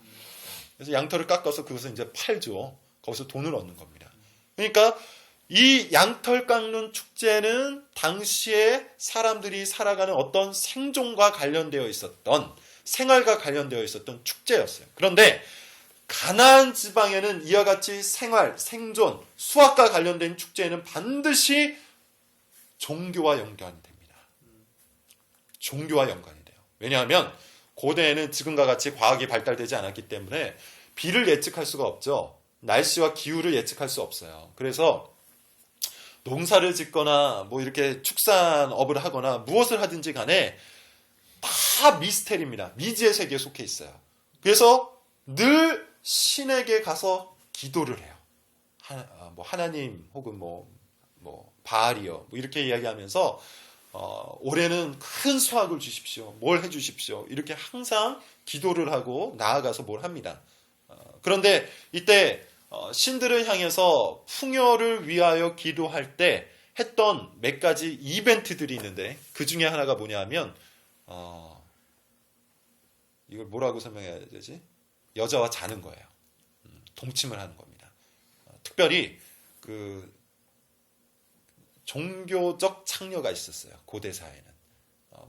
그래서 양털을 깎아서 그것을 이제 팔죠. 거기서 돈을 얻는 겁니다. 그러니까 이 양털 깎는 축제는 당시에 사람들이 살아가는 어떤 생존과 관련되어 있었던 생활과 관련되어 있었던 축제였어요. 그런데 가나안 지방에는 이와 같이 생활, 생존, 수학과 관련된 축제에는 반드시 종교와 연관이 됩니다. 종교와 연관이 돼요. 왜냐하면 고대에는 지금과 같이 과학이 발달되지 않았기 때문에 비를 예측할 수가 없죠. 날씨와 기후를 예측할 수 없어요. 그래서 농사를 짓거나 뭐 이렇게 축산업을 하거나 무엇을 하든지 간에 다 미스테리입니다. 미지의 세계에 속해 있어요. 그래서 늘 신에게 가서 기도를 해요. 하나님 혹은 바알이여. 뭐 이렇게 이야기하면서 올해는 큰 수확을 주십시오. 뭘 해주십시오. 이렇게 항상 기도를 하고 나아가서 뭘 합니다. 그런데 이때 신들을 향해서 풍요를 위하여 기도할 때 했던 몇 가지 이벤트들이 있는데 그 중에 하나가 뭐냐 하면 이걸 뭐라고 설명해야 되지? 여자와 자는 거예요. 동침을 하는 겁니다. 특별히 그 종교적 창녀가 있었어요. 고대 사회는.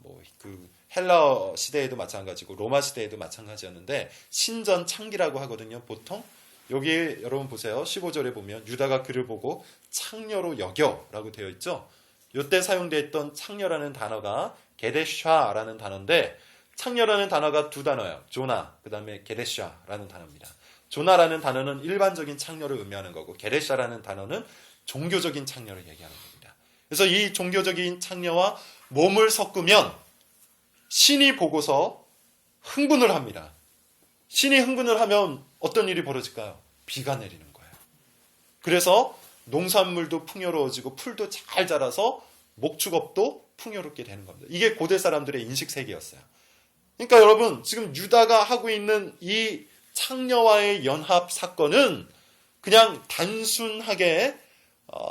뭐 그 헬라 시대에도 마찬가지고 로마 시대에도 마찬가지였는데 신전 창기라고 하거든요. 보통 여기 여러분 보세요. 15절에 보면 유다가 그를 보고 창녀로 여겨라고 되어 있죠. 이때 사용되었던 창녀라는 단어가 게데샤라는 단어인데 창녀라는 단어가 두 단어예요. 조나, 그 다음에 게데샤라는 단어입니다. 조나라는 단어는 일반적인 창녀를 의미하는 거고 게데샤라는 단어는 종교적인 창녀를 얘기하는 겁니다. 그래서 이 종교적인 창녀와 몸을 섞으면 신이 보고서 흥분을 합니다. 신이 흥분을 하면 어떤 일이 벌어질까요? 비가 내리는 거예요. 그래서 농산물도 풍요로워지고 풀도 잘 자라서 목축업도 풍요롭게 되는 겁니다. 이게 고대 사람들의 인식 세계였어요. 그러니까 여러분 지금 유다가 하고 있는 이 창녀와의 연합 사건은 그냥 단순하게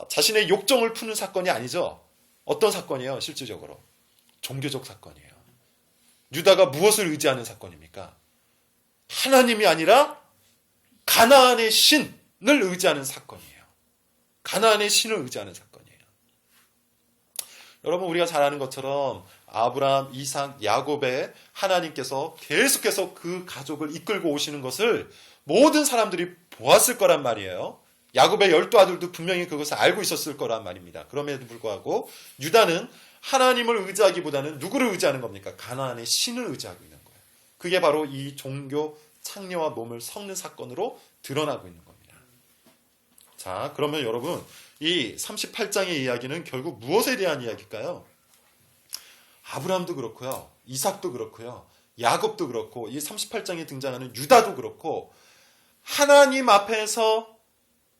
자신의 욕정을 푸는 사건이 아니죠. 어떤 사건이에요? 실질적으로 종교적 사건이에요. 유다가 무엇을 의지하는 사건입니까? 하나님이 아니라 가나안의 신을 의지하는 사건이에요. 가나안의 신을 의지하는 사건이에요. 여러분 우리가 잘 아는 것처럼 아브라함, 이삭, 야곱의 하나님께서 계속해서 그 가족을 이끌고 오시는 것을 모든 사람들이 보았을 거란 말이에요. 야곱의 12아들도 분명히 그것을 알고 있었을 거란 말입니다. 그럼에도 불구하고 유다는 하나님을 의지하기보다는 누구를 의지하는 겁니까? 가나안의 신을 의지하고 있는 거예요. 그게 바로 이 종교 창녀와 몸을 섞는 사건으로 드러나고 있는 겁니다. 자, 그러면 여러분 이 38장의 이야기는 결국 무엇에 대한 이야기일까요? 아브라함도 그렇고요. 이삭도 그렇고요. 야곱도 그렇고 이 38장에 등장하는 유다도 그렇고 하나님 앞에서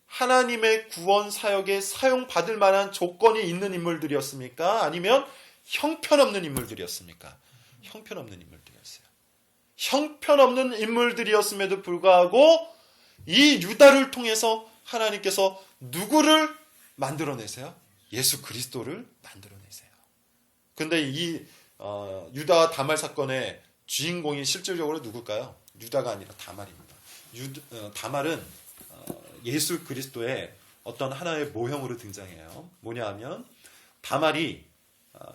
하나님의 구원 사역에 사용받을 만한 조건이 있는 인물들이었습니까? 아니면 형편없는 인물들이었습니까? 형편없는 인물들이었어요. 형편없는 인물들이었음에도 불구하고 이 유다를 통해서 하나님께서 누구를 만들어내세요? 예수 그리스도를 만들어내세요. 근데 이 유다와 다말 사건의 주인공이 실질적으로 누굴까요? 유다가 아니라 다말입니다. 다말은 예수 그리스도의 어떤 하나의 모형으로 등장해요. 뭐냐 하면 다말이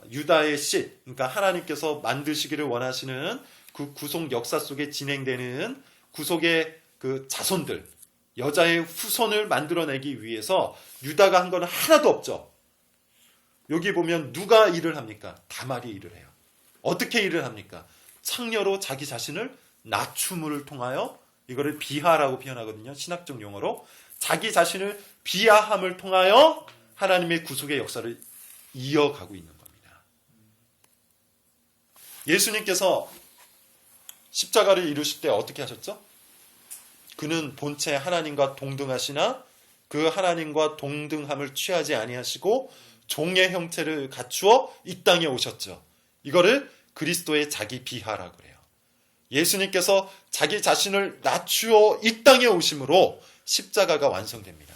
유다의 씨, 그러니까 하나님께서 만드시기를 원하시는 그 구속 역사 속에 진행되는 구속의 그 자손들, 여자의 후손을 만들어내기 위해서 유다가 한 건 하나도 없죠. 여기 보면 누가 일을 합니까? 다말이 일을 해요. 어떻게 일을 합니까? 창녀로 자기 자신을 낮춤을 통하여 이거를 비하라고 표현하거든요. 신학적 용어로. 자기 자신을 비하함을 통하여 하나님의 구속의 역사를 이어가고 있는 겁니다. 예수님께서 십자가를 이루실 때 어떻게 하셨죠? 그는 본체 하나님과 동등하시나 그 하나님과 동등함을 취하지 아니하시고 종의 형체를 갖추어 이 땅에 오셨죠. 이거를 그리스도의 자기 비하라고 그래요. 예수님께서 자기 자신을 낮추어 이 땅에 오심으로 십자가가 완성됩니다.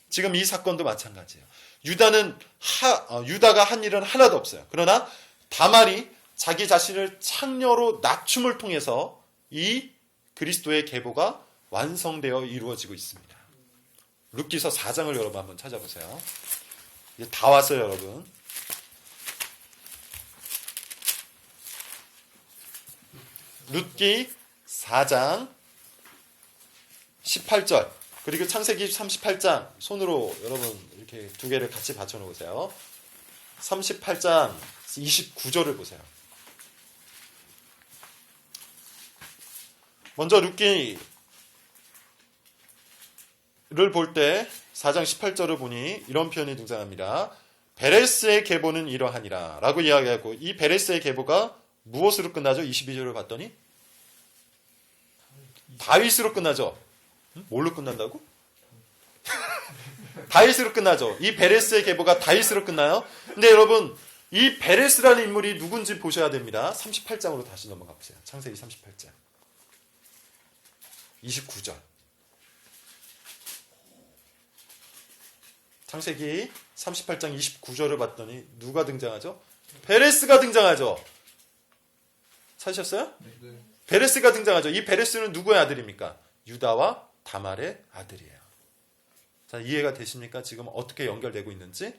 지금 이 사건도 마찬가지예요. 유다가 한 일은 하나도 없어요. 그러나 다말이 자기 자신을 창녀로 낮춤을 통해서 이 그리스도의 계보가 완성되어 이루어지고 있습니다. 룻기서 4장을 여러분 한번 찾아보세요. 이제 다 왔어요, 여러분. 룻기 4장 18절 그리고 창세기 38장 손으로 여러분 이렇게 두 개를 같이 받쳐놓으세요. 38장 29절을 보세요. 먼저 룻기를 볼 때 4장 18절을 보니 이런 표현이 등장합니다. 베레스의 계보는 이러하니라 라고 이야기하고 이 베레스의 계보가 무엇으로 끝나죠? 22절을 봤더니 다윗으로 끝나죠. 뭘로 끝난다고? 다윗으로 끝나죠. 이 베레스의 계보가 다윗으로 끝나요. 근데 여러분, 이 베레스라는 인물이 누군지 보셔야 됩니다. 38장으로 다시 넘어가 보세요. 창세기 38장. 29절. 창세기 38장 29절을 봤더니 누가 등장하죠? 베레스가 등장하죠. 찾으셨어요? 네. 베레스가 등장하죠. 이 베레스는 누구의 아들입니까? 유다와 다말의 아들이에요. 자, 이해가 되십니까? 지금 어떻게 연결되고 있는지?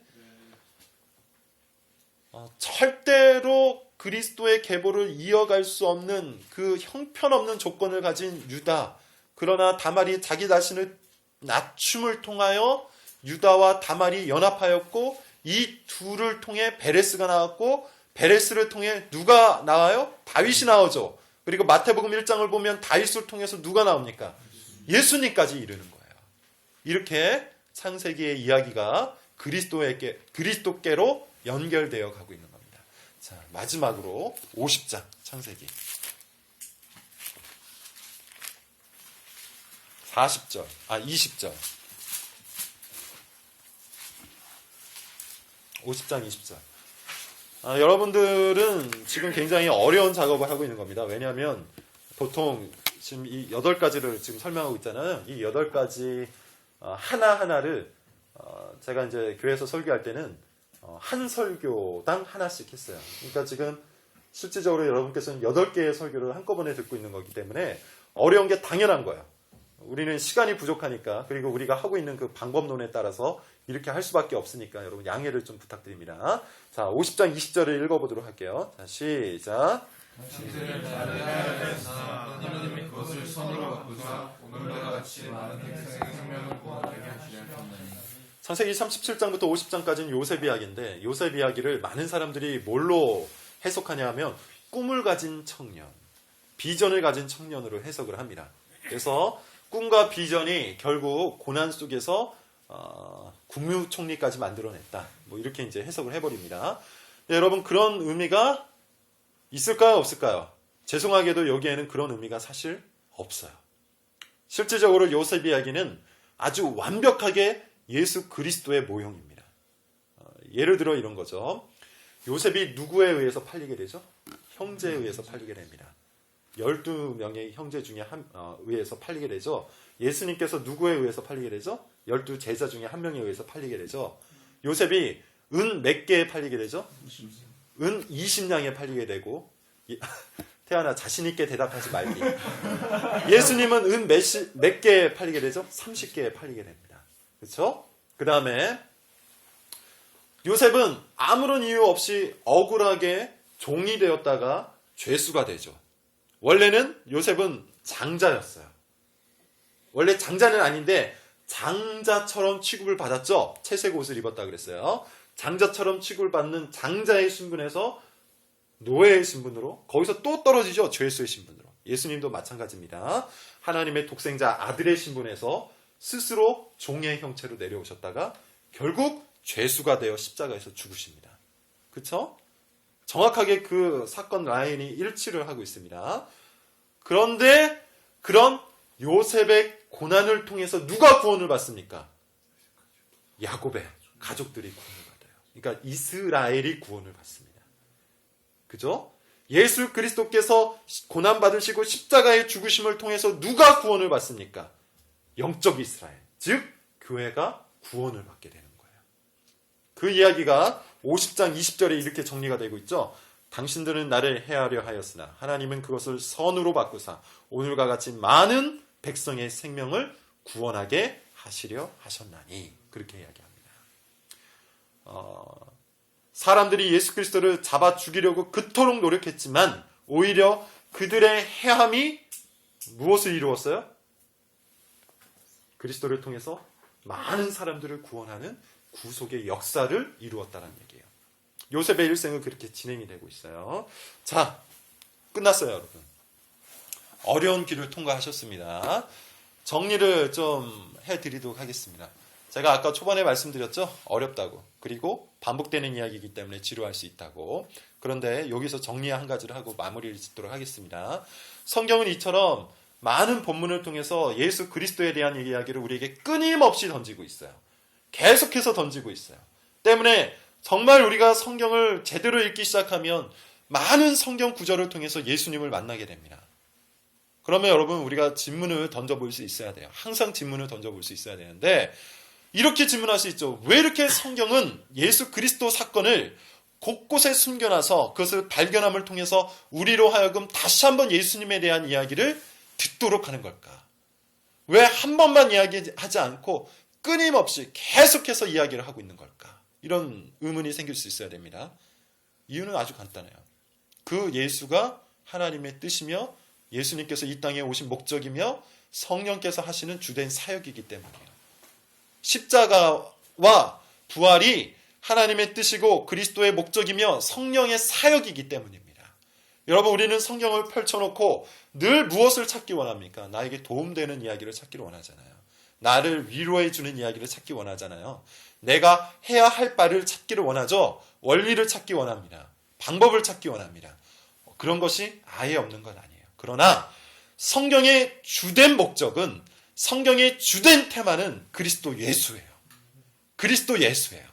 절대로 그리스도의 계보를 이어갈 수 없는 그 형편없는 조건을 가진 유다. 그러나 다말이 자기 자신을 낮춤을 통하여 유다와 다말이 연합하였고, 이 둘을 통해 베레스가 나왔고, 베레스를 통해 누가 나와요? 다윗이 나오죠. 그리고 마태복음 1장을 보면 다윗을 통해서 누가 나옵니까? 예수님까지 이르는 거예요. 이렇게 창세기의 이야기가 그리스도께로 연결되어 가고 있는 겁니다. 자, 마지막으로 50장 창세기 20절 50장 20절. 여러분들은 지금 굉장히 어려운 작업을 하고 있는 겁니다. 왜냐하면 보통 지금 이 8가지를 지금 설명하고 있잖아요. 이 8가지 하나하나를 제가 이제 교회에서 설교할 때는 한 설교당 하나씩 했어요. 그러니까 지금 실질적으로 여러분께서는 8개의 설교를 한꺼번에 듣고 있는 거기 때문에 어려운 게 당연한 거예요. 우리는 시간이 부족하니까, 그리고 우리가 하고 있는 그 방법론에 따라서 이렇게 할 수밖에 없으니까 여러분 양해를 좀 부탁드립니다. 자, 50장 20절을 읽어보도록 할게요. 자, 시작. 당신들을 잘하였으나 하나님이 그것을 선으로 바꾸사 오늘과 같이 많은 백성의 생명을 구원하게 하시려니와. 창세기 37장부터 50장까지는 요셉 이야기인데, 요셉 이야기를 많은 사람들이 뭘로 해석하냐 하면 꿈을 가진 청년, 비전을 가진 청년으로 해석을 합니다. 그래서 꿈과 비전이 결국 고난 속에서 국무총리까지 만들어냈다. 뭐 이렇게 이제 해석을 해버립니다. 네, 여러분, 그런 의미가 있을까요? 없을까요? 죄송하게도 여기에는 그런 의미가 사실 없어요. 실질적으로 요셉 이야기는 아주 완벽하게 예수 그리스도의 모형입니다. 예를 들어 이런 거죠. 요셉이 누구에 의해서 팔리게 되죠? 형제에 의해서 팔리게 됩니다. 12명의 형제 중에 의해서 팔리게 되죠. 예수님께서 누구에 의해서 팔리게 되죠? 12제자 중에 한 명에 의해서 팔리게 되죠. 요셉이 은 몇 개에 팔리게 되죠? 은 20냥에 팔리게 되고, 태연아 자신 있게 대답하지 말기. 예수님은 은 몇 개에 팔리게 되죠? 30개에 팔리게 됩니다. 그렇죠? 그 다음에 요셉은 아무런 이유 없이 억울하게 종이 되었다가 죄수가 되죠. 원래는 요셉은 장자였어요. 원래 장자는 아닌데 장자처럼 취급을 받았죠. 채색 옷을 입었다 그랬어요. 장자처럼 취급을 받는 장자의 신분에서 노예의 신분으로, 거기서 또 떨어지죠. 죄수의 신분으로. 예수님도 마찬가지입니다. 하나님의 독생자 아들의 신분에서 스스로 종의 형체로 내려오셨다가 결국 죄수가 되어 십자가에서 죽으십니다. 그렇죠? 정확하게 그 사건 라인이 일치를 하고 있습니다. 그런데 그런 요셉의 고난을 통해서 누가 구원을 받습니까? 야곱의 가족들이 구원을 받아요. 그러니까 이스라엘이 구원을 받습니다. 그죠? 예수 그리스도께서 고난 받으시고 십자가의 죽으심을 통해서 누가 구원을 받습니까? 영적 이스라엘, 즉 교회가 구원을 받게 되는 거예요. 그 이야기가 50장 20절에 이렇게 정리가 되고 있죠. 당신들은 나를 해하려 하였으나 하나님은 그것을 선으로 바꾸사 오늘과 같이 많은 백성의 생명을 구원하게 하시려 하셨나니, 그렇게 이야기합니다. 사람들이 예수 그리스도를 잡아 죽이려고 그토록 노력했지만 오히려 그들의 해함이 무엇을 이루었어요? 그리스도를 통해서 많은 사람들을 구원하는 구속의 역사를 이루었다는 얘기예요. 요셉의 일생은 그렇게 진행이 되고 있어요. 자, 끝났어요, 여러분. 어려운 길을 통과하셨습니다. 정리를 좀 해드리도록 하겠습니다. 제가 아까 초반에 말씀드렸죠? 어렵다고. 그리고 반복되는 이야기이기 때문에 지루할 수 있다고. 그런데 여기서 정리 한 가지를 하고 마무리를 짓도록 하겠습니다. 성경은 이처럼 많은 본문을 통해서 예수 그리스도에 대한 이야기를 우리에게 끊임없이 던지고 있어요. 계속해서 던지고 있어요. 때문에 정말 우리가 성경을 제대로 읽기 시작하면 많은 성경 구절을 통해서 예수님을 만나게 됩니다. 그러면 여러분 우리가 질문을 던져볼 수 있어야 돼요. 항상 질문을 던져볼 수 있어야 되는데 이렇게 질문할 수 있죠. 왜 이렇게 성경은 예수 그리스도 사건을 곳곳에 숨겨놔서 그것을 발견함을 통해서 우리로 하여금 다시 한번 예수님에 대한 이야기를 듣도록 하는 걸까? 왜 한 번만 이야기하지 않고 끊임없이 계속해서 이야기를 하고 있는 걸까? 이런 의문이 생길 수 있어야 됩니다. 이유는 아주 간단해요. 그 예수가 하나님의 뜻이며 예수님께서 이 땅에 오신 목적이며 성령께서 하시는 주된 사역이기 때문이에요. 십자가와 부활이 하나님의 뜻이고 그리스도의 목적이며 성령의 사역이기 때문입니다. 여러분 우리는 성경을 펼쳐놓고 늘 무엇을 찾기 원합니까? 나에게 도움되는 이야기를 찾기를 원하잖아요. 나를 위로해주는 이야기를 찾기 원하잖아요. 내가 해야 할 바를 찾기를 원하죠. 원리를 찾기 원합니다. 방법을 찾기 원합니다. 그런 것이 아예 없는 건 아니에요. 그러나 성경의 주된 목적은 성경의 주된 테마는 그리스도 예수예요. 그리스도 예수예요.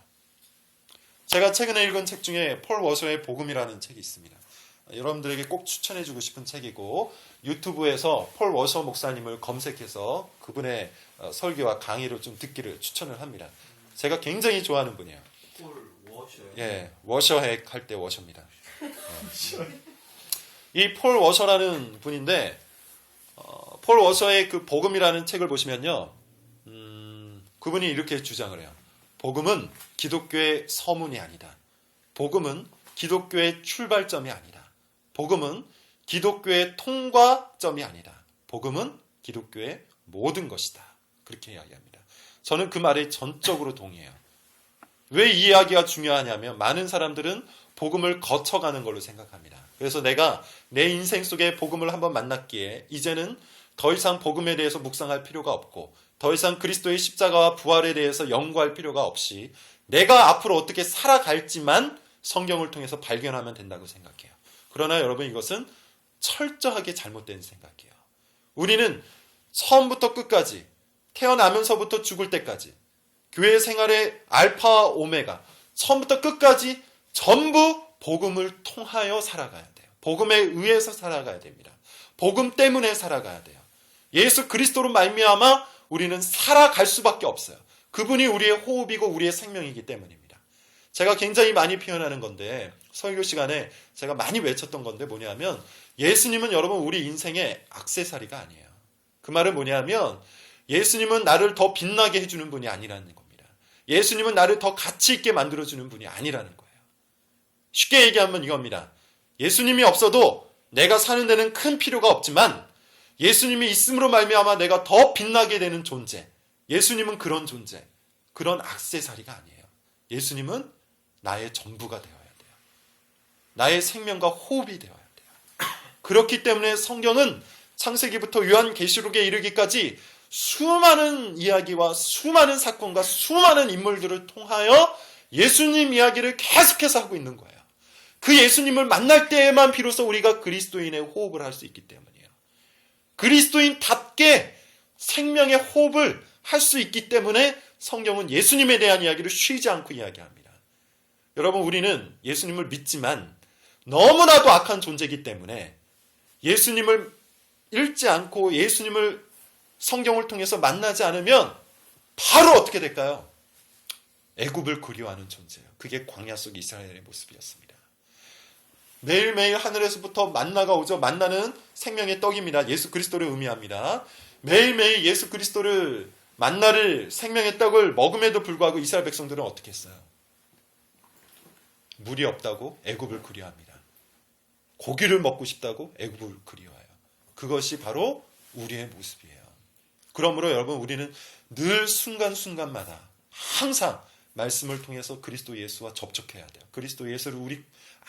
제가 최근에 읽은 책 중에 폴 워셔의 복음이라는 책이 있습니다. 여러분들에게 꼭 추천해주고 싶은 책이고 유튜브에서 폴 워셔 목사님을 검색해서 그분의 설교와 강의를 좀 듣기를 추천을 합니다. 제가 굉장히 좋아하는 분이에요. 폴 워셔요? 예, 워셔핵 할 때 워셔입니다. 이 폴 워셔라는 분인데 폴 워셔의 그 복음이라는 책을 보시면요, 그분이 이렇게 주장을 해요. 복음은 기독교의 서문이 아니다. 복음은 기독교의 출발점이 아니다. 복음은 기독교의 통과점이 아니다. 복음은 기독교의 모든 것이다. 그렇게 이야기합니다. 저는 그 말에 전적으로 동의해요. 왜 이 이야기가 중요하냐면 많은 사람들은 복음을 거쳐가는 걸로 생각합니다. 그래서 내가 내 인생 속에 복음을 한번 만났기에 이제는 더 이상 복음에 대해서 묵상할 필요가 없고 더 이상 그리스도의 십자가와 부활에 대해서 연구할 필요가 없이 내가 앞으로 어떻게 살아갈지만 성경을 통해서 발견하면 된다고 생각해요. 그러나 여러분 이것은 철저하게 잘못된 생각이에요. 우리는 처음부터 끝까지 태어나면서부터 죽을 때까지 교회 생활의 알파와 오메가 처음부터 끝까지 전부 복음을 통하여 살아가야 돼요. 복음에 의해서 살아가야 됩니다. 복음 때문에 살아가야 돼요. 예수 그리스도로 말미암아 우리는 살아갈 수밖에 없어요. 그분이 우리의 호흡이고 우리의 생명이기 때문입니다. 제가 굉장히 많이 표현하는 건데 설교 시간에 제가 많이 외쳤던 건데 뭐냐면 예수님은 여러분 우리 인생의 액세서리가 아니에요. 그 말은 뭐냐면 예수님은 나를 더 빛나게 해주는 분이 아니라는 겁니다. 예수님은 나를 더 가치 있게 만들어주는 분이 아니라는 거예요. 쉽게 얘기하면 이겁니다. 예수님이 없어도 내가 사는 데는 큰 필요가 없지만 예수님이 있음으로 말미암아 내가 더 빛나게 되는 존재. 예수님은 그런 존재, 그런 액세서리가 아니에요. 예수님은 나의 전부가 되어야 돼요. 나의 생명과 호흡이 되어야 돼요. 그렇기 때문에 성경은 창세기부터 요한계시록에 이르기까지 수많은 이야기와 수많은 사건과 수많은 인물들을 통하여 예수님 이야기를 계속해서 하고 있는 거예요. 그 예수님을 만날 때에만 비로소 우리가 그리스도인의 호흡을 할 수 있기 때문이에요. 그리스도인답게 생명의 호흡을 할 수 있기 때문에 성경은 예수님에 대한 이야기를 쉬지 않고 이야기합니다. 여러분 우리는 예수님을 믿지만 너무나도 악한 존재이기 때문에 예수님을 읽지 않고 예수님을 성경을 통해서 만나지 않으면 바로 어떻게 될까요? 애굽을 그리워하는 존재예요. 그게 광야 속 이스라엘의 모습이었습니다. 매일매일 하늘에서부터 만나가 오죠. 만나는 생명의 떡입니다. 예수 그리스도를 의미합니다. 매일매일 예수 그리스도를 만나를 생명의 떡을 먹음에도 불구하고 이스라엘 백성들은 어떻게 했어요? 물이 없다고 애굽을 그리워합니다. 고기를 먹고 싶다고 애굽을 그리워해요. 그것이 바로 우리의 모습이에요. 그러므로 여러분 우리는 늘 순간순간마다 항상 말씀을 통해서 그리스도 예수와 접촉해야 돼요. 그리스도 예수를 우리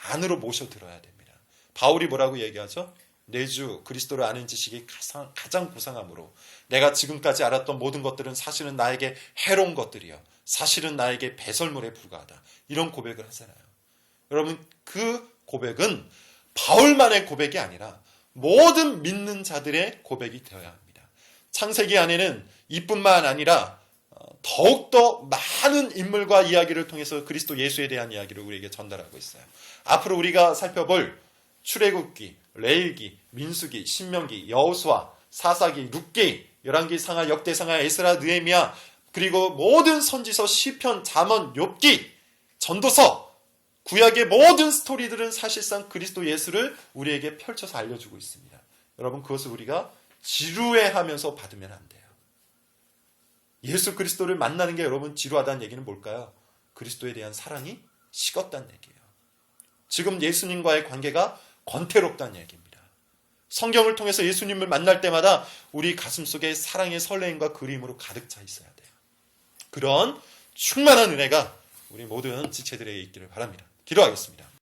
안으로 모셔들어야 됩니다. 바울이 뭐라고 얘기하죠? 내 주 그리스도를 아는 지식이 가장 고상함으로 내가 지금까지 알았던 모든 것들은 사실은 나에게 해로운 것들이요 사실은 나에게 배설물에 불과하다. 이런 고백을 하잖아요. 여러분 그 고백은 바울만의 고백이 아니라 모든 믿는 자들의 고백이 되어야 합니다. 창세기 안에는 이뿐만 아니라 더욱더 많은 인물과 이야기를 통해서 그리스도 예수에 대한 이야기를 우리에게 전달하고 있어요. 앞으로 우리가 살펴볼 출애굽기, 레위기, 민수기, 신명기, 여호수아, 사사기, 룻기, 열왕기, 상하, 역대상하, 에스라, 느헤미야, 그리고 모든 선지서, 시편, 잠언, 욥기, 전도서, 구약의 모든 스토리들은 사실상 그리스도 예수를 우리에게 펼쳐서 알려주고 있습니다. 여러분, 그것을 우리가 지루해하면서 받으면 안 돼요. 예수 그리스도를 만나는 게 여러분 지루하다는 얘기는 뭘까요? 그리스도에 대한 사랑이 식었다는 얘기예요. 지금 예수님과의 관계가 권태롭다는 얘기입니다. 성경을 통해서 예수님을 만날 때마다 우리 가슴속에 사랑의 설레임과 그리움으로 가득 차 있어야 돼요. 그런 충만한 은혜가 우리 모든 지체들에게 있기를 바랍니다. 기도하겠습니다.